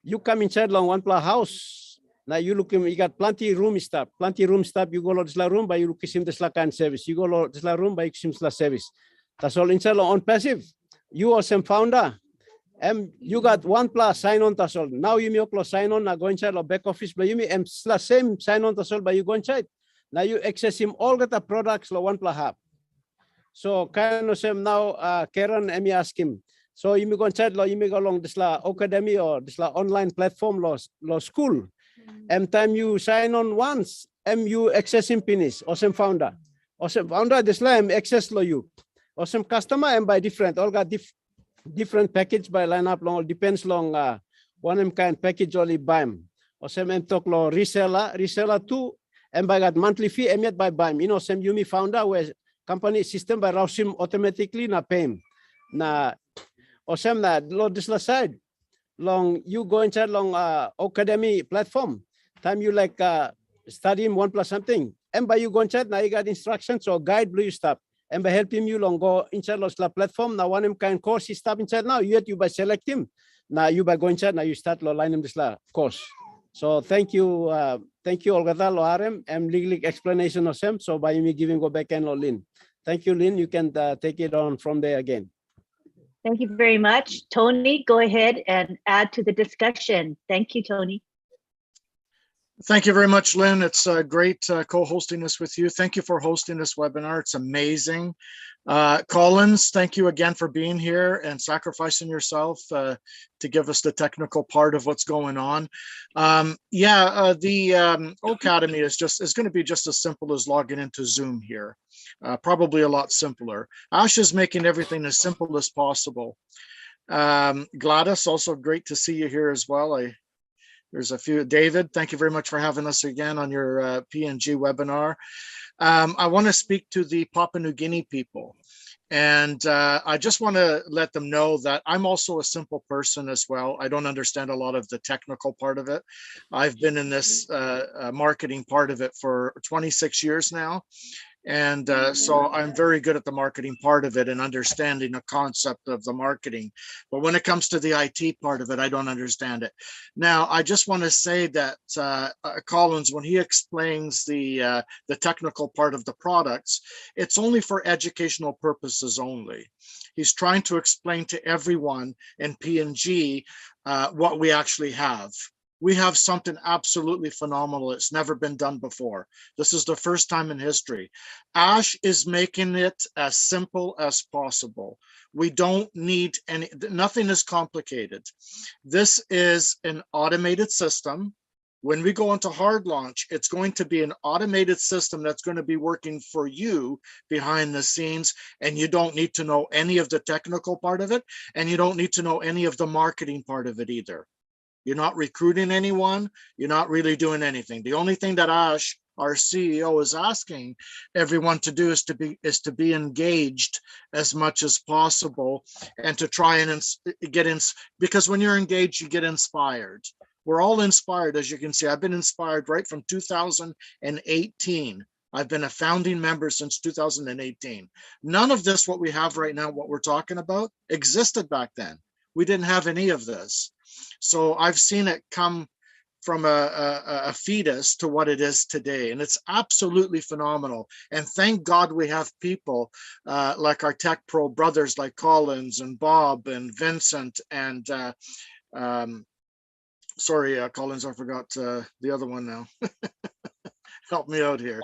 You come inside long one plus house. Now you look him, you got plenty room stuff, you go to this room, but you look him this kind service. You go to this room, but you him service. That's all inside on passive. You are some founder. And you got one plus sign on that's all. Now you may plus sign on, now go inside or back office, but you may same sign on that's all, but you go inside. Now you access him all the products or one plus have. So kind of same now Karen and me ask him. So you may go inside, you may go along this academy or this online platform law school. And time you sign on once, you access him finish, or some founder. Or some founder, this line access law you. Or some customer and by different, all got different package by lineup long, depends long one kind package only BIM. Or some talk law reseller too, and by got monthly fee and yet by BIM. You know, some Yumi founder where company system by rouse him automatically na pay him. Na or some that load this side. Long you go inside long academy platform. Time you like studying one plus something. And by you go inside, now you got instructions or guide blue stuff. And by helping you long go inside the platform. Now one kind course he stop inside now. You by select him. Now you by go inside, now you start line him this course. So thank you Olgata Loharem and legal explanation of them. So by me giving go back and Lin. Thank you, Lin. You can take it on from there again. Thank you very much. Tony, go ahead and add to the discussion. Thank you, Tony. Thank you very much, Lynn. It's great co-hosting this with you. Thank you for hosting this webinar. It's amazing. Collins, thank you again for being here and sacrificing yourself to give us the technical part of what's going on. The Academy is going to be just as simple as logging into Zoom here. Probably a lot simpler. Ash is making everything as simple as possible. Gladys, also great to see you here as well. There's a few. David, thank you very much for having us again on your PNG webinar. I want to speak to the Papua New Guinea people. And I just want to let them know that I'm also a simple person as well. I don't understand a lot of the technical part of it. I've been in this marketing part of it for 26 years now. And so I'm very good at the marketing part of it and understanding the concept of the marketing. But when it comes to the IT part of it, I don't understand it. Now, I just want to say that Collins, when he explains the technical part of the products, it's only for educational purposes only. He's trying to explain to everyone in PNG what we actually have. We have something absolutely phenomenal. It's never been done before. This is the first time in history. Ash is making it as simple as possible. We don't need nothing is complicated. This is an automated system. When we go into hard launch, it's going to be an automated system that's going to be working for you behind the scenes, and you don't need to know any of the technical part of it, and you don't need to know any of the marketing part of it either. You're not recruiting anyone. You're not really doing anything. The only thing that Ash, our CEO, is asking everyone to do is to be engaged as much as possible and to try and get in, because when you're engaged, you get inspired. We're all inspired, as you can see. I've been inspired right from 2018. I've been a founding member since 2018. None of this, what we have right now, what we're talking about, existed back then. We didn't have any of this. So I've seen it come from a fetus to what it is today. And it's absolutely phenomenal. And thank God we have people like our tech pro brothers like Collins and Bob and Vincent and sorry, Collins, I forgot the other one now. Help me out here.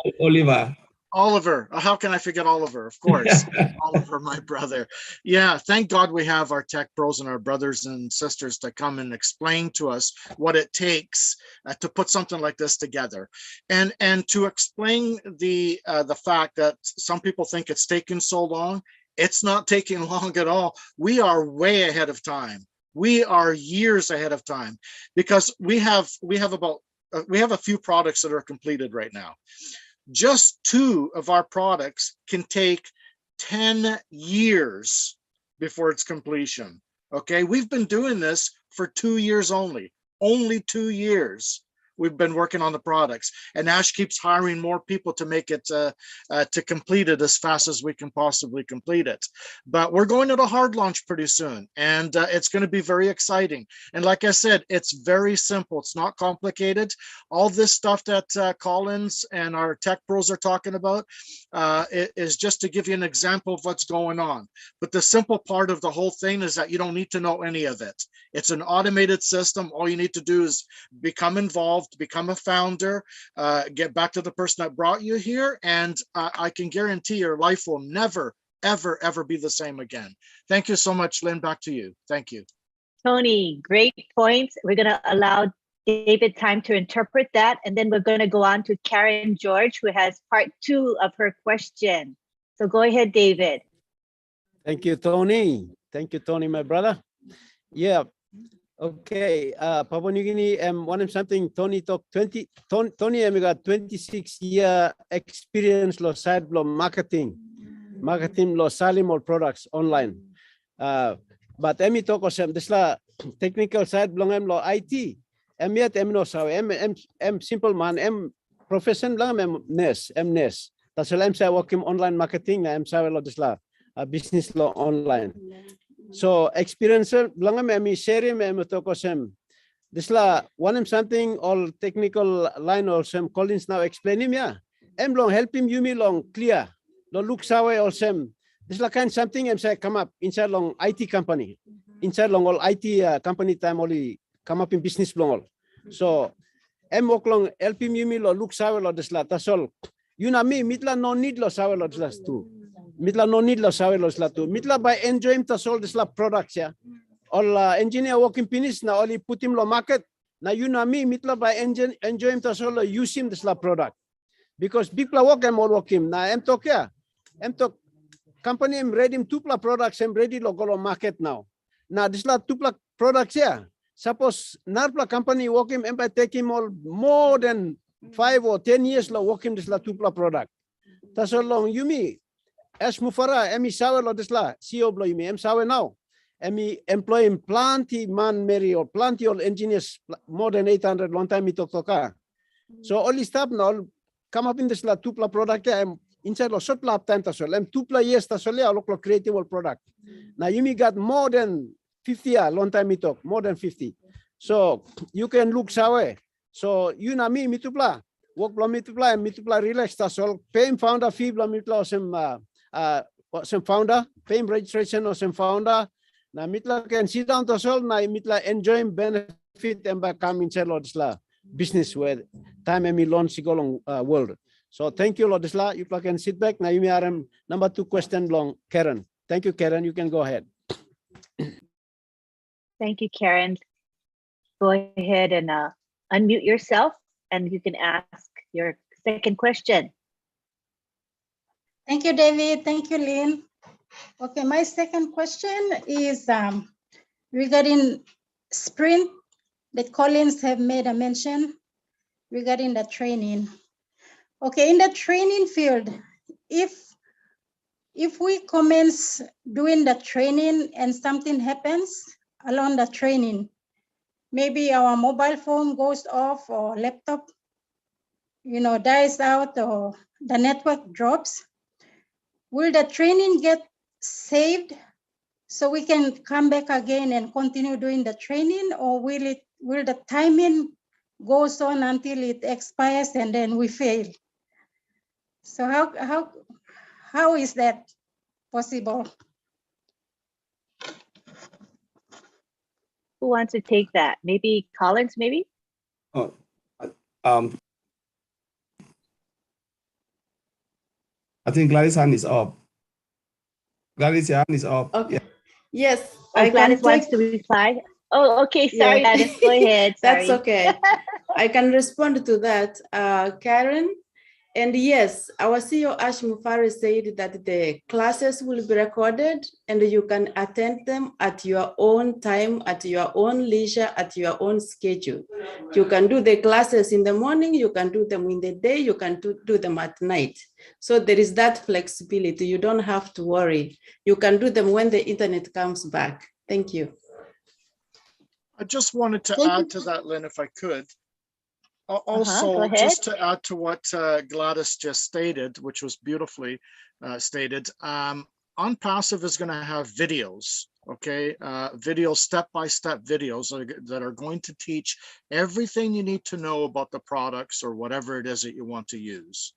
Oliver. How can I forget Oliver? Of course, Oliver, my brother. Yeah, thank God we have our tech pros and our brothers and sisters to come and explain to us what it takes to put something like this together, and to explain the fact that some people think it's taking so long. It's not taking long at all. We are way ahead of time. We are years ahead of time, because we have about we have a few products that are completed right now. Just 2 of our products can take 10 years before its completion. Okay, we've been doing this for 2 years only 2 years. We've been working on the products, and Ash keeps hiring more people to make it to complete it as fast as we can possibly complete it. But we're going to a hard launch pretty soon, and it's going to be very exciting. And like I said, it's very simple. It's not complicated. All this stuff that Collins and our tech pros are talking about is just to give you an example of what's going on. But the simple part of the whole thing is that you don't need to know any of it. It's an automated system. All you need to do is become involved, become a founder, get back to the person that brought you here, and I can guarantee your life will never, ever, ever be the same again. Thank you so much, Lynn. Back to you. Thank you. Tony, great points. We're going to allow David time to interpret that, and then we're going to go on to Karen George, who has part 2 of her question. So go ahead, David. Thank you, Tony. Thank you, Tony, my brother. Yeah. Okay. Papua New Guinea, one something Tony talked 20. Tony, got 26-year experience lo side lo marketing lo selling more products online. But emi talk osem this la technical side belong lo IT. Yet no saw simple man profession lang nes. That's why say working online marketing saw lo this la business law online. So experience lang share talk osem this la one something all technical line or some Collins now explain him long help him you me long clear lo look sawe osem this la kind something say come up inside long IT company inside long all IT company time only come up in business long all. So work long help him you me lo look sawe lo this la tasol you na me mitla no need lo sawe lo this too. Mitla no need lo sawe lo slatu. Mitla by enjoy him to sold this la products All engineer working finish na only put him lo market. Na you know me mitla by enjoy him to sold use him this la product. Because people work him all work him. Na talk company ready him 2 products ready lo go market now. Na this la 2 products Suppose narpla company work him by take him all more than 5 or 10 years lo work him this la 2 product. That's all long you me. As Mufareh, emi sawe lo this la CEO blow me sawe now. Emi employ him plenty man Mary or plenty all engineers more than 800 long time me talk. So only stop now come up in this la 2 product inside lo short lap time tasol 2 years tasol lo creative product. Now you me got more than 50 long time me talk more than 50. So you can look sawe. So you na me mitupla work blow mitupla relax tasol pay founder fee blow mitla some founder, fame registration or some founder. Na mitla can sit down to solve na mitla enjoy benefit and by come inside Lodisla business where time emi launch go world. So thank you Lodisla. You can sit back. Now you may are number 2 question long Karen. Thank you, Karen. You can go ahead. Thank you, Karen. Go ahead and unmute yourself, and you can ask your second question. Thank you, David. Thank you, Lynn. Okay, my second question is regarding sprint that Collins have made a mention regarding the training. Okay, in the training field, if we commence doing the training and something happens along the training, maybe our mobile phone goes off or laptop, dies out or the network drops, will the training get saved so we can come back again and continue doing the training, or will the timing goes on until it expires and then we fail? So how is that possible? Who wants to take that? Maybe Collins, maybe? Oh, I think Gladys' hand is up. Gladys, your hand is up. Okay. Yeah. Yes. Oh, Gladys wants to reply. Oh, okay. Sorry, Yeah. Gladys. Go ahead. That's Sorry. okay. I can respond to that. Karen, And yes, our CEO Ash Mufareh said that the classes will be recorded and you can attend them at your own time, at your own leisure, at your own schedule. You can do the classes in the morning, you can do them in the day, you can do them at night. So there is that flexibility. You don't have to worry. You can do them when the internet comes back. Thank you. I just wanted to add to that, Lynn, if I could. Also, just to add to what Gladys just stated, which was beautifully stated, ONPASSIVE is going to have videos, okay? Videos, step-by-step videos that are going to teach everything you need to know about the products or whatever it is that you want to use.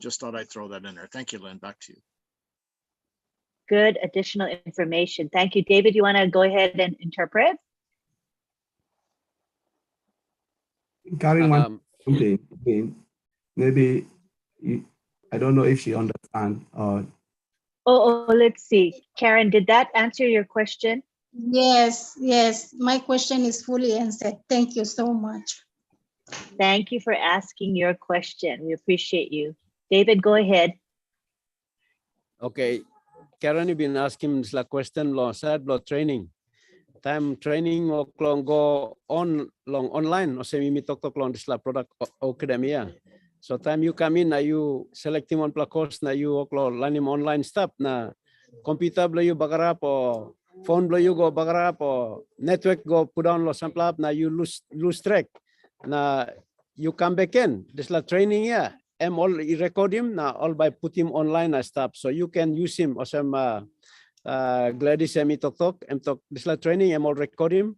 Just thought I'd throw that in there. Thank you, Lynn. Back to you. Good additional information. Thank you. David, you want to go ahead and interpret? Karen, something. Maybe I don't know if she understands. Let's see. Karen, did that answer your question? Yes, yes. My question is fully answered. Thank you so much. Thank you for asking your question. We appreciate you. David, go ahead. Okay. Karen, you've been asking this question, said training. Time training o go online o semi tok long this product academia. So time you come in, you selecting one course na you learning online stuff na computer blow you bagarap o phone blow you go bagarap o network go put down lo sample na you lose track na you come back in this training yeah. All record him na all by put him online stuff so you can use him or some Gladys talk this training all record him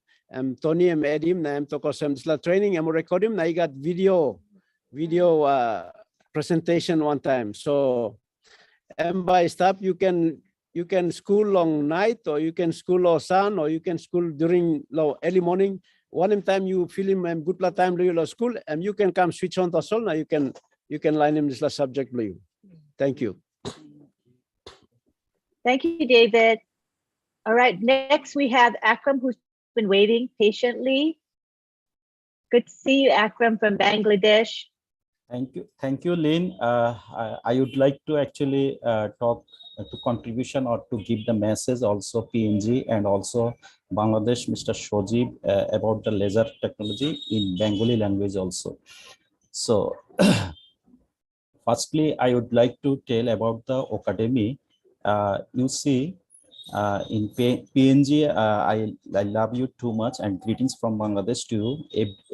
Tony add him na talk this training record him na you got video presentation one time so by stuff you can school long night or you can school or sun or you can school during early morning one time you feel him good time to school and you can come switch on the sol now you can line him this subject blue. Thank you. Thank you, David. All right, next we have Akram, who's been waiting patiently. Good to see you, Akram from Bangladesh. Thank you, Lynn. I would like to actually talk to contribution or to give the message also PNG and also Bangladesh, Mr. Shojib about the laser technology in Bengali language also. So firstly, I would like to tell about the academy. You see, in PNG, I love you too much and greetings from Bangladesh to you.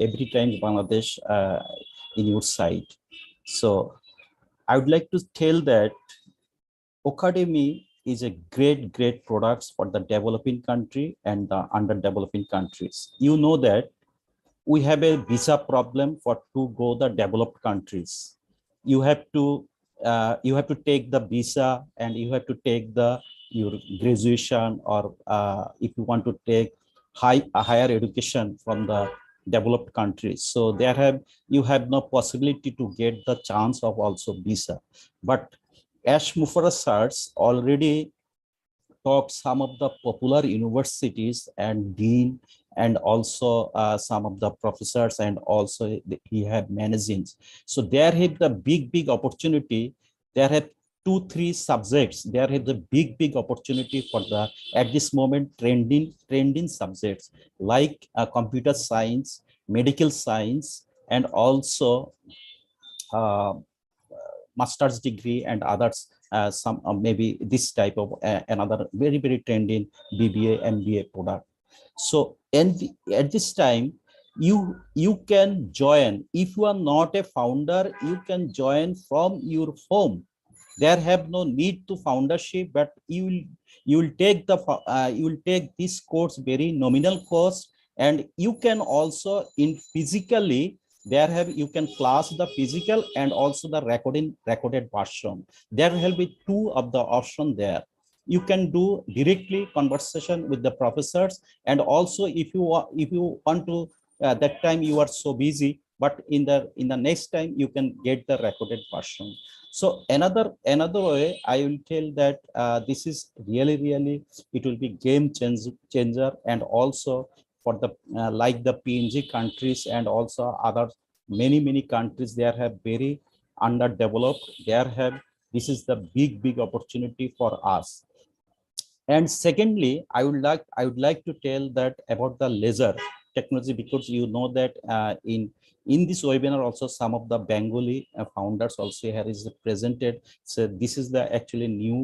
Every time Bangladesh in your side. So I would like to tell that academy is a great products for the developing country and the underdeveloping countries. You know that we have a visa problem for to go the developed countries. You have to take the visa and you have to take your graduation or if you want to take higher education from the developed countries. So you have no possibility to get the chance of also visa. But as Mufareh sirs already talked some of the popular universities and dean and also some of the professors and also he had managings. So there have the big opportunity. There have 2-3 subjects. There have the big opportunity for the at this moment trending subjects like computer science, medical science, and also master's degree and others. Some maybe this type of another very trending BBA, MBA product. So at this time, you can join. If you are not a founder, you can join from your home. There have no need to foundership, but you will take this course very nominal cost, and you can also in physically you can class the physical and also the recorded version. There will be 2 of the option there. You can do directly conversation with the professors, and also if you want to that time you are so busy, but in the next time you can get the recorded version. So another way I will tell that this is really it will be game changer, and also for the like the PNG countries and also other many countries, there have very underdeveloped. This is the big opportunity for us. And secondly, I would like to tell that about the laser technology, because you know that in this webinar also some of the Bengali founders also here is presented. So this is the actually new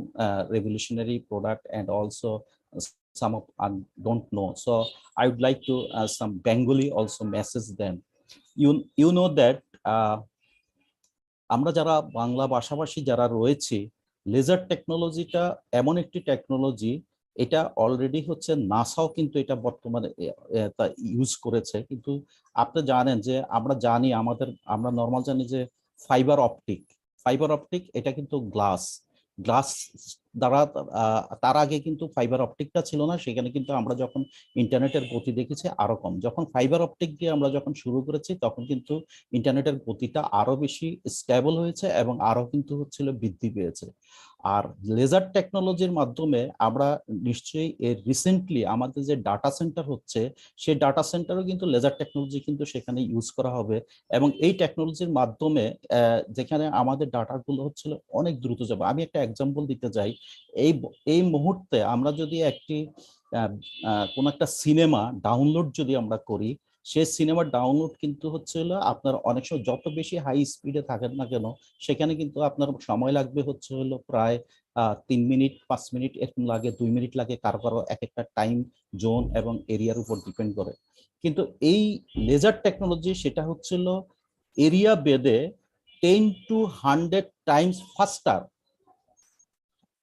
revolutionary product, and also some of don't know. So I would like to some Bengali also message them. You know that আমরা যারা বাংলা ভাষাভাষী যারা রয়েছে, laser টেকনোলজিটা এমন একটি technology, এটা already হচ্ছে নাসাও কিন্তু এটা বর্তমানে ইউজ করেছে। কিন্তু আপনি জানেন যে আমরা নর্মাল জানি যে ফাইবার অপটিক এটা কিন্তু গ্লাস দ্বারা, তার আগে কিন্তু ফাইবার অপটিকটা ছিল না। সেখানে কিন্তু আমরা যখন ইন্টারনেটের গতি দেখেছি আরো কম। যখন ফাইবার অপটিক দিয়ে আমরা যখন শুরু করেছি, তখন কিন্তু ইন্টারনেটের গতিটা আরো বেশি স্টেবল হয়েছে এবং আরো কিন্তু হচ্ছিল বৃদ্ধি পেয়েছে। আর লেজার টেকনোলজির মাধ্যমে আমরা নিশ্চয়ই রিসেন্টলি আমাদের যে ডাটা সেন্টার হচ্ছে, সেই ডাটা সেন্টারও কিন্তু লেজার টেকনোলজি কিন্তু সেখানে ইউজ করা হবে। এবং এই টেকনোলজির মাধ্যমে যেখানে আমাদের ডাটাগুলো হচ্ছিল অনেক দ্রুত যাবে। আমি একটা এক্সাম্পল দিতে চাই। এই মুহূর্তে আমরা যদি কোন একটা সিনেমা ডাউনলোড যদি আমরা করি, সেই সিনেমার ডাউনলোড কিন্তু হচ্ছে হলো আপনার অনেক সময় যত বেশি হাই স্পিডে থাকেন না কেন, সেখানে কিন্তু আপনার সময় লাগবে হচ্ছে হলো প্রায় 3 মিনিট 5 মিনিট এরকম লাগে, 2 মিনিট লাগে, কারো এক একটা টাইম জোন এবং এরিয়ার উপর ডিপেন্ড করে। কিন্তু এই লেজার টেকনোলজি সেটা হচ্ছিল এরিয়া বেদে 10 to 100 টাইমস ফাস্টার।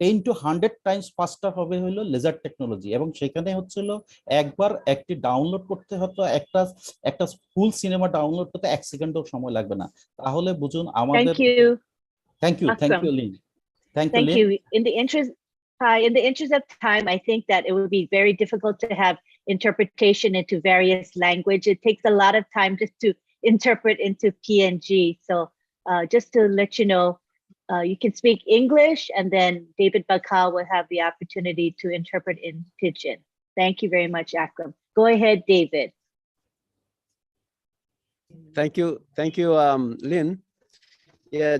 10 to 100 টাইমস ফাস্টার হবে হলো লেজার টেকনোলজি। এবং সেখানে হচ্ছিল একবার একটি ডাউনলোড করতে হতো, একটা ফুল সিনেমা ডাউনলোড করতে 1 সেকেন্ডও সময় লাগবে না। তাহলে বুঝুন আমাদের। থ্যাংক ইউ লিন। Thank you. In the interest of time, I think that it would be very difficult to have interpretation into various language. It takes a lot of time just to interpret into PNG. So just to let you know, you can speak English, and then David Bakal will have the opportunity to interpret in Pidgin. Thank you very much, Akram. Go ahead, David. Thank you, Lynn. Yeah,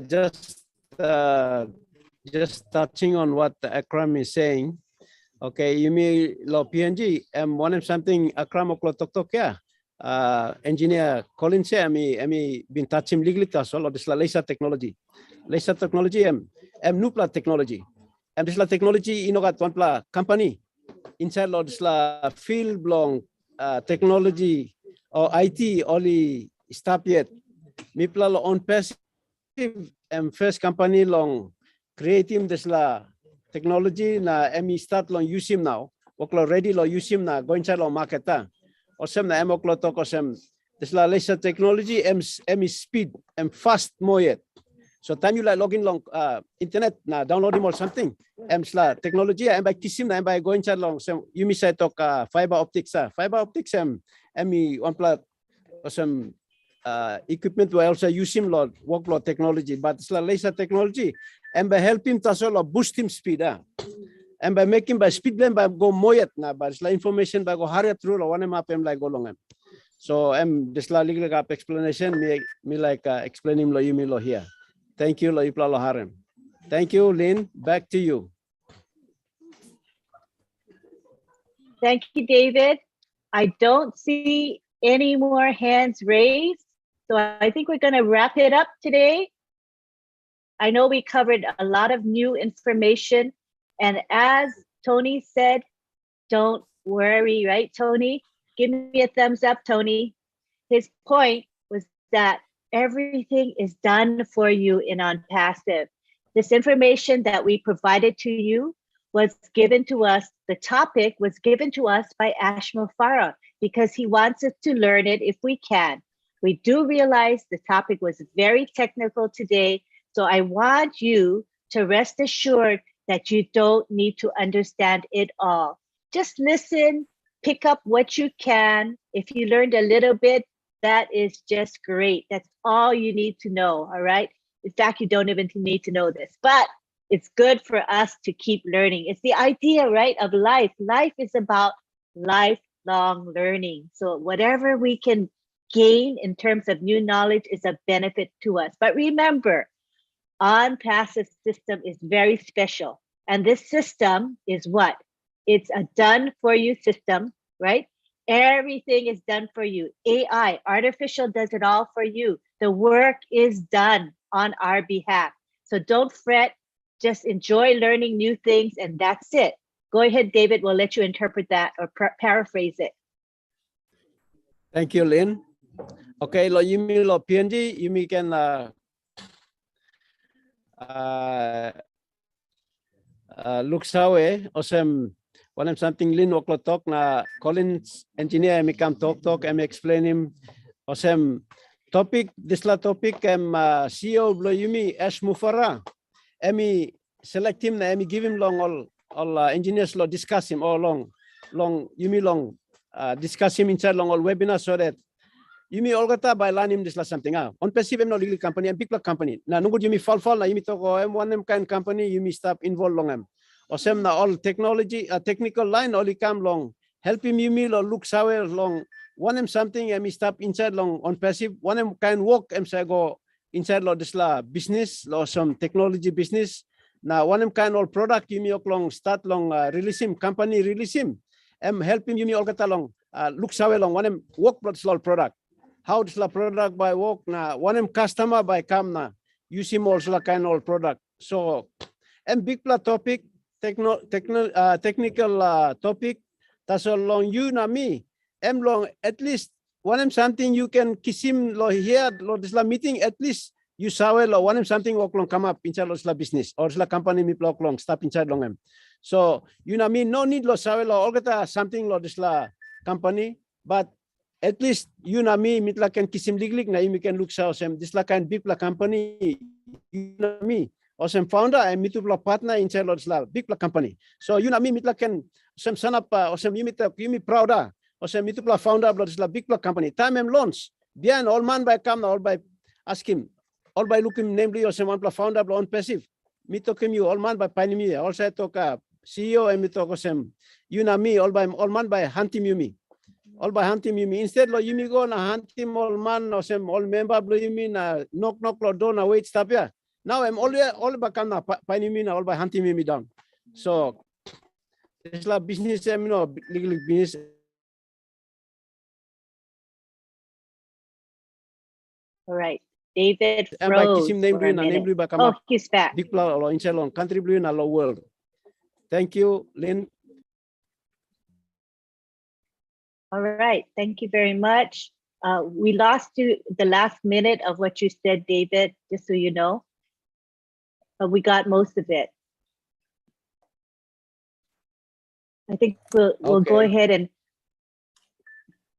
just touching on what Akram is saying. Okay, you mean lo PNG? One of something Akram oklo tok ya. Engineer Colin say ami bin touching legally tas all this laser technology. Laser technology nupla technology. This la technology inogat one pla company inside lo this la field belong technology or IT only stop yet. Mipla lo ONPASSIVE first company long creating this la technology na start long use him now. Oklo ready lo use him na go inside lo market ta. Osem na oklo to kosem this la laser technology speed fast more yet. So time you like login long internet na downloading or something sla technology by kisim na by go inside long sem you mi say talk fiber optics on pla osem equipment will also use him lot workload technology, but it's like laser technology and by helping to boost him speed and by making by speed them by go moyet na, but it's like information by go hurry through one map like go long. So this la legal gap explanation me like explaining lo you me lo here. Thank you lo ipla lo harem. Thank you, Lynn. Back to you. Thank you, David. I don't see any more hands raised. So I think we're going to wrap it up today. I know we covered a lot of new information. And as Tony said, don't worry, right, Tony? Give me a thumbs up, Tony. His point was that everything is done for you in ONPASSIVE. This information that we provided to you was given to us, the topic was given to us by Ash Mufareh because he wants us to learn it if we can. We do realize the topic was very technical today, so I want you to rest assured that you don't need to understand it all. Just listen, pick up what you can. If you learned a little bit, that is just great. That's all you need to know, all right? In fact, you don't even need to know this, but it's good for us to keep learning. It's the idea, right, of life. Life is about lifelong learning. So whatever we can gain in terms of new knowledge is a benefit to us. But remember, ONPASSIVE system is very special. And this system is what? It's a done for you system, right? Everything is done for you. AI, artificial does it all for you. The work is done on our behalf. So don't fret, just enjoy learning new things, and that's it. Go ahead, David, we'll let you interpret that or paraphrase it. Thank you, Lynn. Okay, lo yumi lo PNG, yumi can look sawe, osem when something Lynn oklo talk na Collins engineer mi kam talk em explain him osem topic this la topic em CEO lo yumi as Mufareh emi select him na emi give him long all engineers lo discuss him all long yumi long discuss him inside long all webinar so that yumi all kata by learn him this la something ONPASSIVE em no legal company em big company na nunggu yumi fall na yumi toko em one em kind company yumi stop involved long em osem na all technology technical line all come long help him yumi lo look sawe long one em something em stop inside long ONPASSIVE one em kind work em say go inside lo this la business lo some technology business na one em kind all product yumi ok long start long release him company release him em help him yumi all kata long look sawe long one em work all product how this la product by work na one em customer by come na use him also la kind all product so em big pla topic technical topic that's all long you na me em long at least one em something you can kiss him lo here lo this la meeting at least you sawe lo one em something walk long come up inside lo la business or la company mi block long stop inside long em so you na me no need lo sawe lo all kata something lo this la company but at least you na me mitla can kiss him liglig na you can look so sem this la kind big la company you na me awesome founder and mitupla partner inside la big company so you na me mitla can some son up awesome you me proud awesome mitupla founder of la big company time em launch bien all man by come all by ask him all by look him namely awesome one founder of ONPASSIVE mitok him you all man by panimi also toka CEO and mitok awesome you na me all man by hunting you me all by hunting me instead lo yumi go na hunting all man awesome all member lo yumi na knock lo door na wait stop ya now I'm all become na panimi na all by hunting me down so it's la business no legal business All right, David and by froze kissing name for a na minute. name by come Oh, up he's back. big pla lo inside long country blue na lo world. Thank you, Lynn. All right, thank you very much. We lost you the last minute of what you said, David, just so you know, but we got most of it. I think we'll go ahead and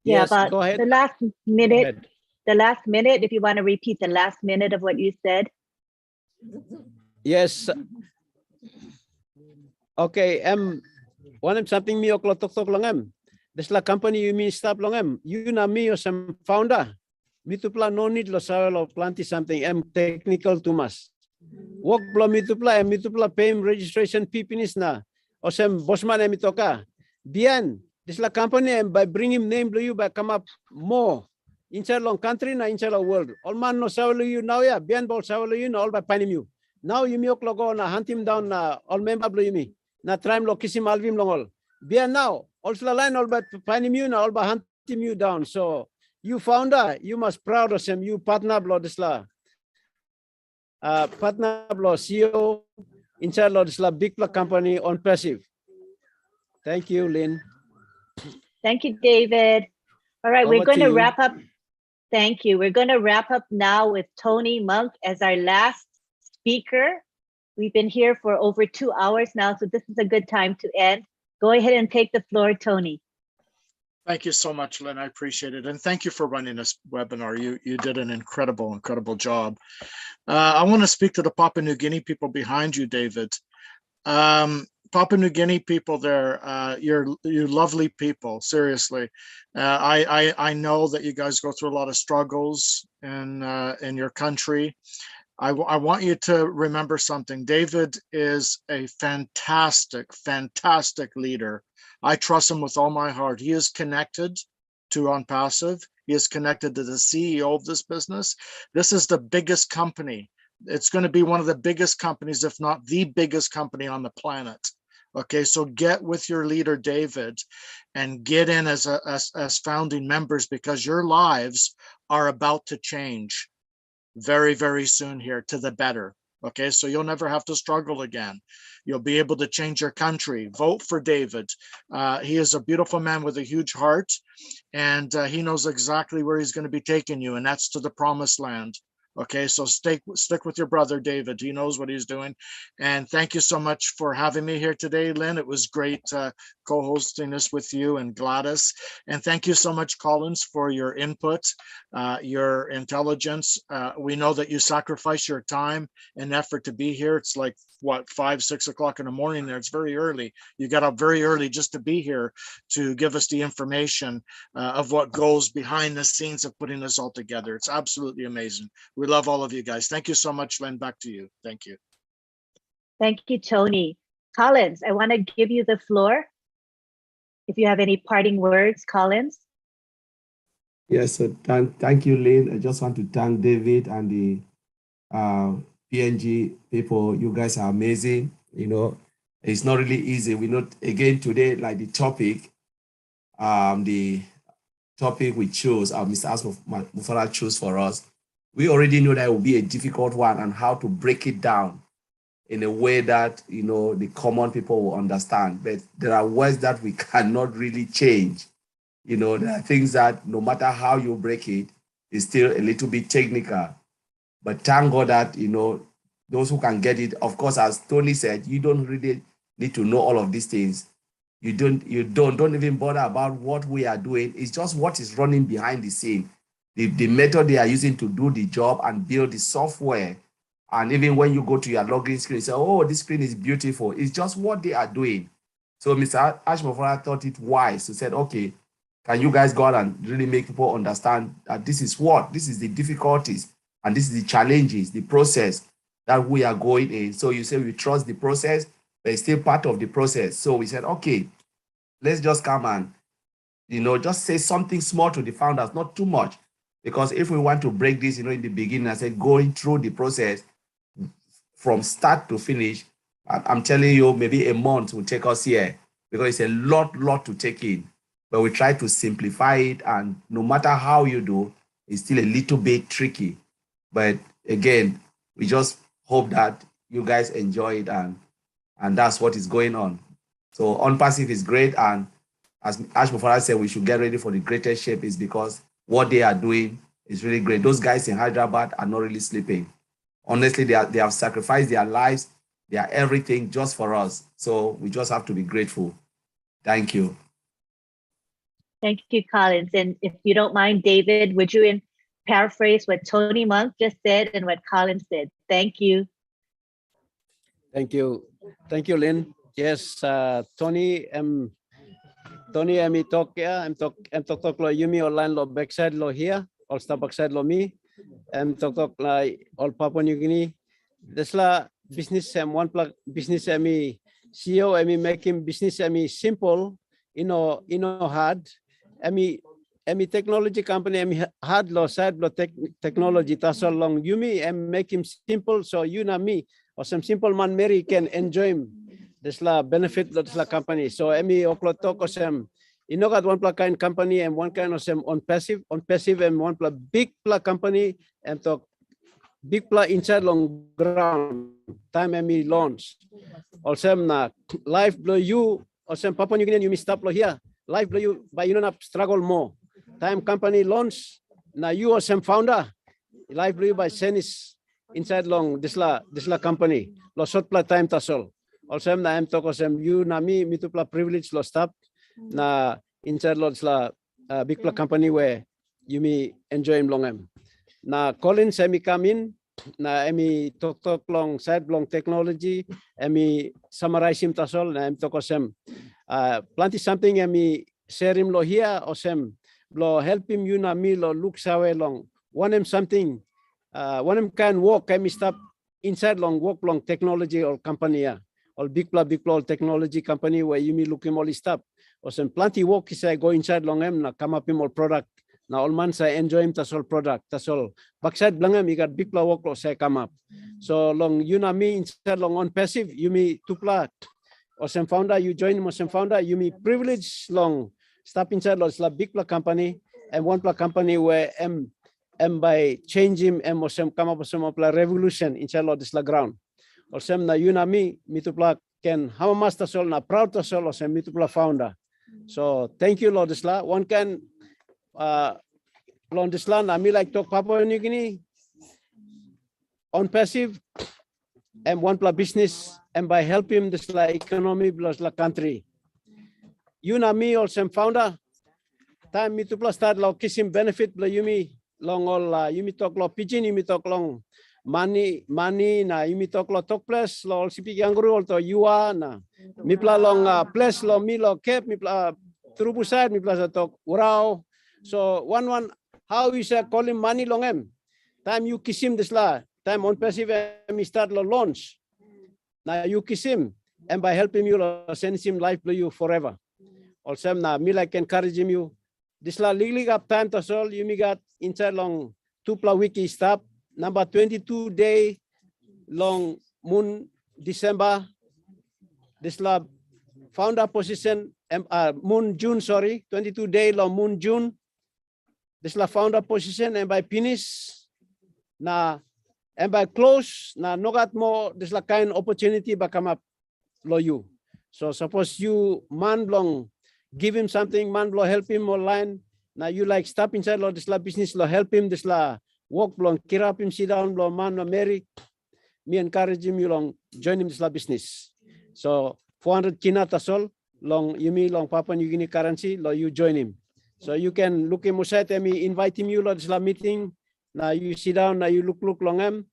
Yes, about go ahead. the last minute. The last minute, if you want to repeat the last minute of what you said. Yes. Okay, one something me o'clock long this la company you mean stop long you na me or some founder me to plan no need lo saw lo planti something technical too much work blo me to plan pay registration fee pinis na or some bossman me toka bien this la company by bring him name you by come up more inside long country na inside the world all man no saw you now ya bien bol saw you no all by panim you now you me logo na hunt him down na all member blo you me na try lo kisim alvim long all bien now also the line all by panim you na all by hunt him you down so you founder you must proud of him you partner blo this la partner blo CEO inside lo this la big company ONPASSIVE. Thank you, Lynn. Thank you, David. All right, Over we're going to to you. wrap up. Thank you. We're going to wrap up now with Tony Monk as our last speaker. We've been here for over 2 hours now, so this is a good time to end. Go ahead and take the floor, Tony. Thank you so much, Lynn. I appreciate it. And thank you for running this webinar. You did an incredible job. I want to speak to the Papua New Guinea people behind you, David. Papua New Guinea people there, you're lovely people, seriously. I know that you guys go through a lot of struggles in your country. I want you to remember something. David is a fantastic leader. I trust him with all my heart. He is connected to ONPASSIVE. He is connected to the CEO of this business. This is the biggest company It's going to be one of the biggest companies, if not the biggest company on the planet. Okay, so get with your leader, David, and get in as founding members, because your lives are about to change very, very soon here to the better. Okay, so you'll never have to struggle again. You'll be able to change your country. Vote for David. He is a beautiful man with a huge heart, and he knows exactly where he's going to be taking you, and that's to the promised land. Okay, so stick with your brother, David. He knows what he's doing. And thank you so much for having me here today, Lynn. It was great co-hosting this with you and Gladys. And thank you so much, Collins, for your input, your intelligence. We know that you sacrifice your time and effort to be here. It's like, what, 5, 6 o'clock in the morning there. It's very early. You got up very early just to be here to give us the information of what goes behind the scenes of putting this all together. It's absolutely amazing. We love all of you guys. Thank you so much, Len. Back to you. Thank you. Thank you, Tony. Collins, I want to give you the floor. If you have any parting words, Collins. Yes, so thank you, Lynn. I just want to thank David and the PNG people. You guys are amazing. You know, it's not really easy. We know, again, today, like the topic we chose, Mr. Mufareh chose for us. We already know that it will be a difficult one, and how to break it down in a way that, you know, the common people will understand. But there are words that we cannot really change. You know, there are things that no matter how you break it, it's still a little bit technical. But thank God that, you know, those who can get it, of course, as Tony said, you don't really need to know all of these things. You don't even bother about what we are doing. It's just what is running behind the scene. The method they are using to do the job and build the software. And even when you go to your login screen, you say, oh, this screen is beautiful. It's just what they are doing. So Mr. Mufareh thought it wise. He said, okay, can you guys go out and really make people understand that this is the difficulties, and this is the challenges, the process that we are going in. So you say we trust the process, but it's still part of the process. So we said, okay, let's just come and, you know, just say something small to the founders, not too much. Because if we want to break this, you know, in the beginning, I said going through the process from start to finish, I'm telling you, maybe a month will take us here, because it's a lot to take in. But we try to simplify it, and no matter how you do, it's still a little bit tricky. But again, we just hope that you guys enjoy it, and that's what is going on. So ONPASSIVE is great, and as Mufareh said, we should get ready for the greatest shape, is because what they are doing is really great. Those guys in Hyderabad are not really sleeping. Honestly, they have sacrificed their lives, their everything just for us. So we just have to be grateful. Thank you. Thank you, Collins. And if you don't mind, David, would you paraphrase what Tony Monk just said and what Collins said? Thank you. Thank you. Thank you, Lynn. Yes, Tony, talk ya, talk lo Yumi online lo backside lo here, all star backside lo me, talk la all Papua New Guinea. This la business one plug business CEO making business simple, hard. Technology company hard lo side lo technology tasol long Yumi make him simple, so you know me or some simple man Mary can enjoy him. This la benefit this la company. So oklo talk osem got one pla kind company and one kind of some on passive and one pla big pla company and talk big pla inside long ground time launch. Also na life blow you or some Papua New Guinea you stop lo here. Life blow you by you not struggle more. Time company launch na you or some founder. Life blow you by senis inside long this la company. Lo short pla time tasol. Also na talk osem you na me to pla privilege lo stop na inside lo la big pla company where you me enjoy him long na Collins come in na talk long side long technology summarize him tasol na talk osem plenty something share him lo here osem lo help him you na me lo look sawe long one him something one him can walk stop inside long work long technology or company all big pla technology company where you me look him all stop or some plenty work is go inside long na come up him all product Now all man saya enjoy him tasol product tasol. Backside belangam ikat big pla work lo saya come up. So long you na me inside long on passive you me tupla. Osem founder you join Osem founder you me privilege long step inside lo isla big pla company and one pla company where by change him Osem come up Osem pla revolution inside lo isla ground. Osem na you na me tupla can how master sol na proud to sol Osem tupla founder. So thank you Lord Isla. One can Lord Isla na me like talk Papua New Guinea on passive and one pla business and by helping this la economy plus la country. You na me also founder. Time me to plus start lo kissing benefit la you me long all you me talk lo pigeon you me talk long money na you me talk lo talk plus lo CP Gangru all to you are na me pla long plus lo me lo cap me pla through side me pla talk wow. So one how is calling money long em time you kiss him this la time on passive me start lo launch. Now you kiss him and by helping you send him life to you forever. Also now me like encourage him you. This la legally up time to solve you me got inside long 2 wiki stop number 22 day long moon December. This la founder position moon June 22 day long moon June. This la founder position and by finish na and by close na nogat mo this la kind opportunity ba come up lo you. So suppose you man long give him something man lo help him online na you like stop inside lo this la business lo help him this la work long kirap him sit down lo man lo marry me encourage him you long join him this la business. So 400 kina tasol long you me long Papua New Guinea currency lo you join him. So you can look him aside and me invite him you lo this la meeting. Now you sit down, now you look long him.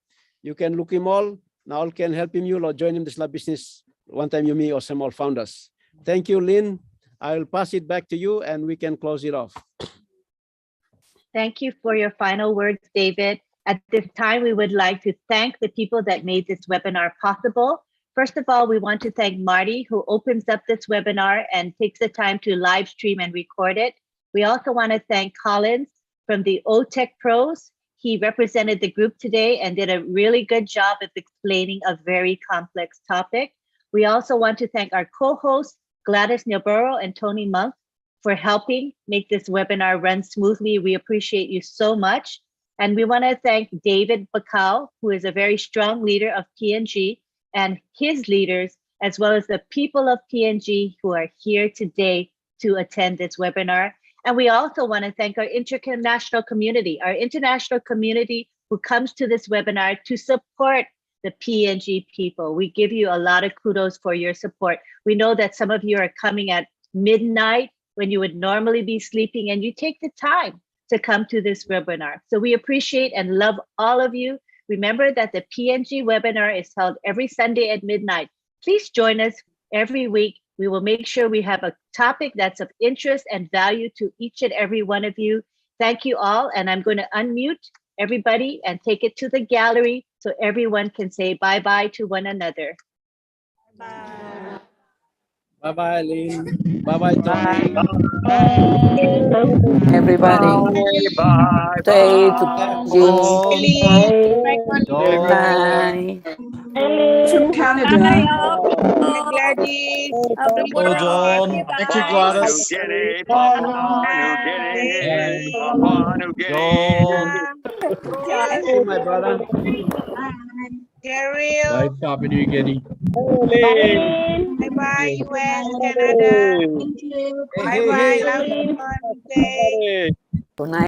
You can look him all. Now all can help him you or join him this lab business. One time you me or some all founders. Thank you, Lynn. I will pass it back to you and we can close it off. Thank you for your final words, David. At this time, we would like to thank the people that made this webinar possible. First of all, we want to thank Marty, who opens up this webinar and takes the time to live stream and record it. We also want to thank Collins from the OTech Pros. He represented the group today and did a really good job of explaining a very complex topic. We also want to thank our co-hosts, Gladys Nilboro and Tony Monk, for helping make this webinar run smoothly. We appreciate you so much. And we want to thank David Bakal, who is a very strong leader of PNG, and his leaders, as well as the people of PNG who are here today to attend this webinar. And we also want to thank our international community who comes to this webinar to support the PNG people. We give you a lot of kudos for your support. We know that some of you are coming at midnight when you would normally be sleeping, and you take the time to come to this webinar. So we appreciate and love all of you. Remember that the PNG webinar is held every Sunday at midnight. Please join us every week. We will make sure we have a topic that's of interest and value to each and every one of you. Thank you all. And I'm going to unmute everybody and take it to the gallery so everyone can say bye-bye to one another. Bye. Bye-bye, Lynn. Bye-bye, Tony. Everybody, Bye stay to John, Bye. From Canada. Gladys. hello, John, Thank you, Papua New Gladys. Guinea, Papua New Guinea, Papua New John. Guinea. Thank you, my brother. Daryl. Papua New Guinea. Bye-bye, US, Canada. Thank you. Hey, Bye-bye, hey, love hey. you. Good night.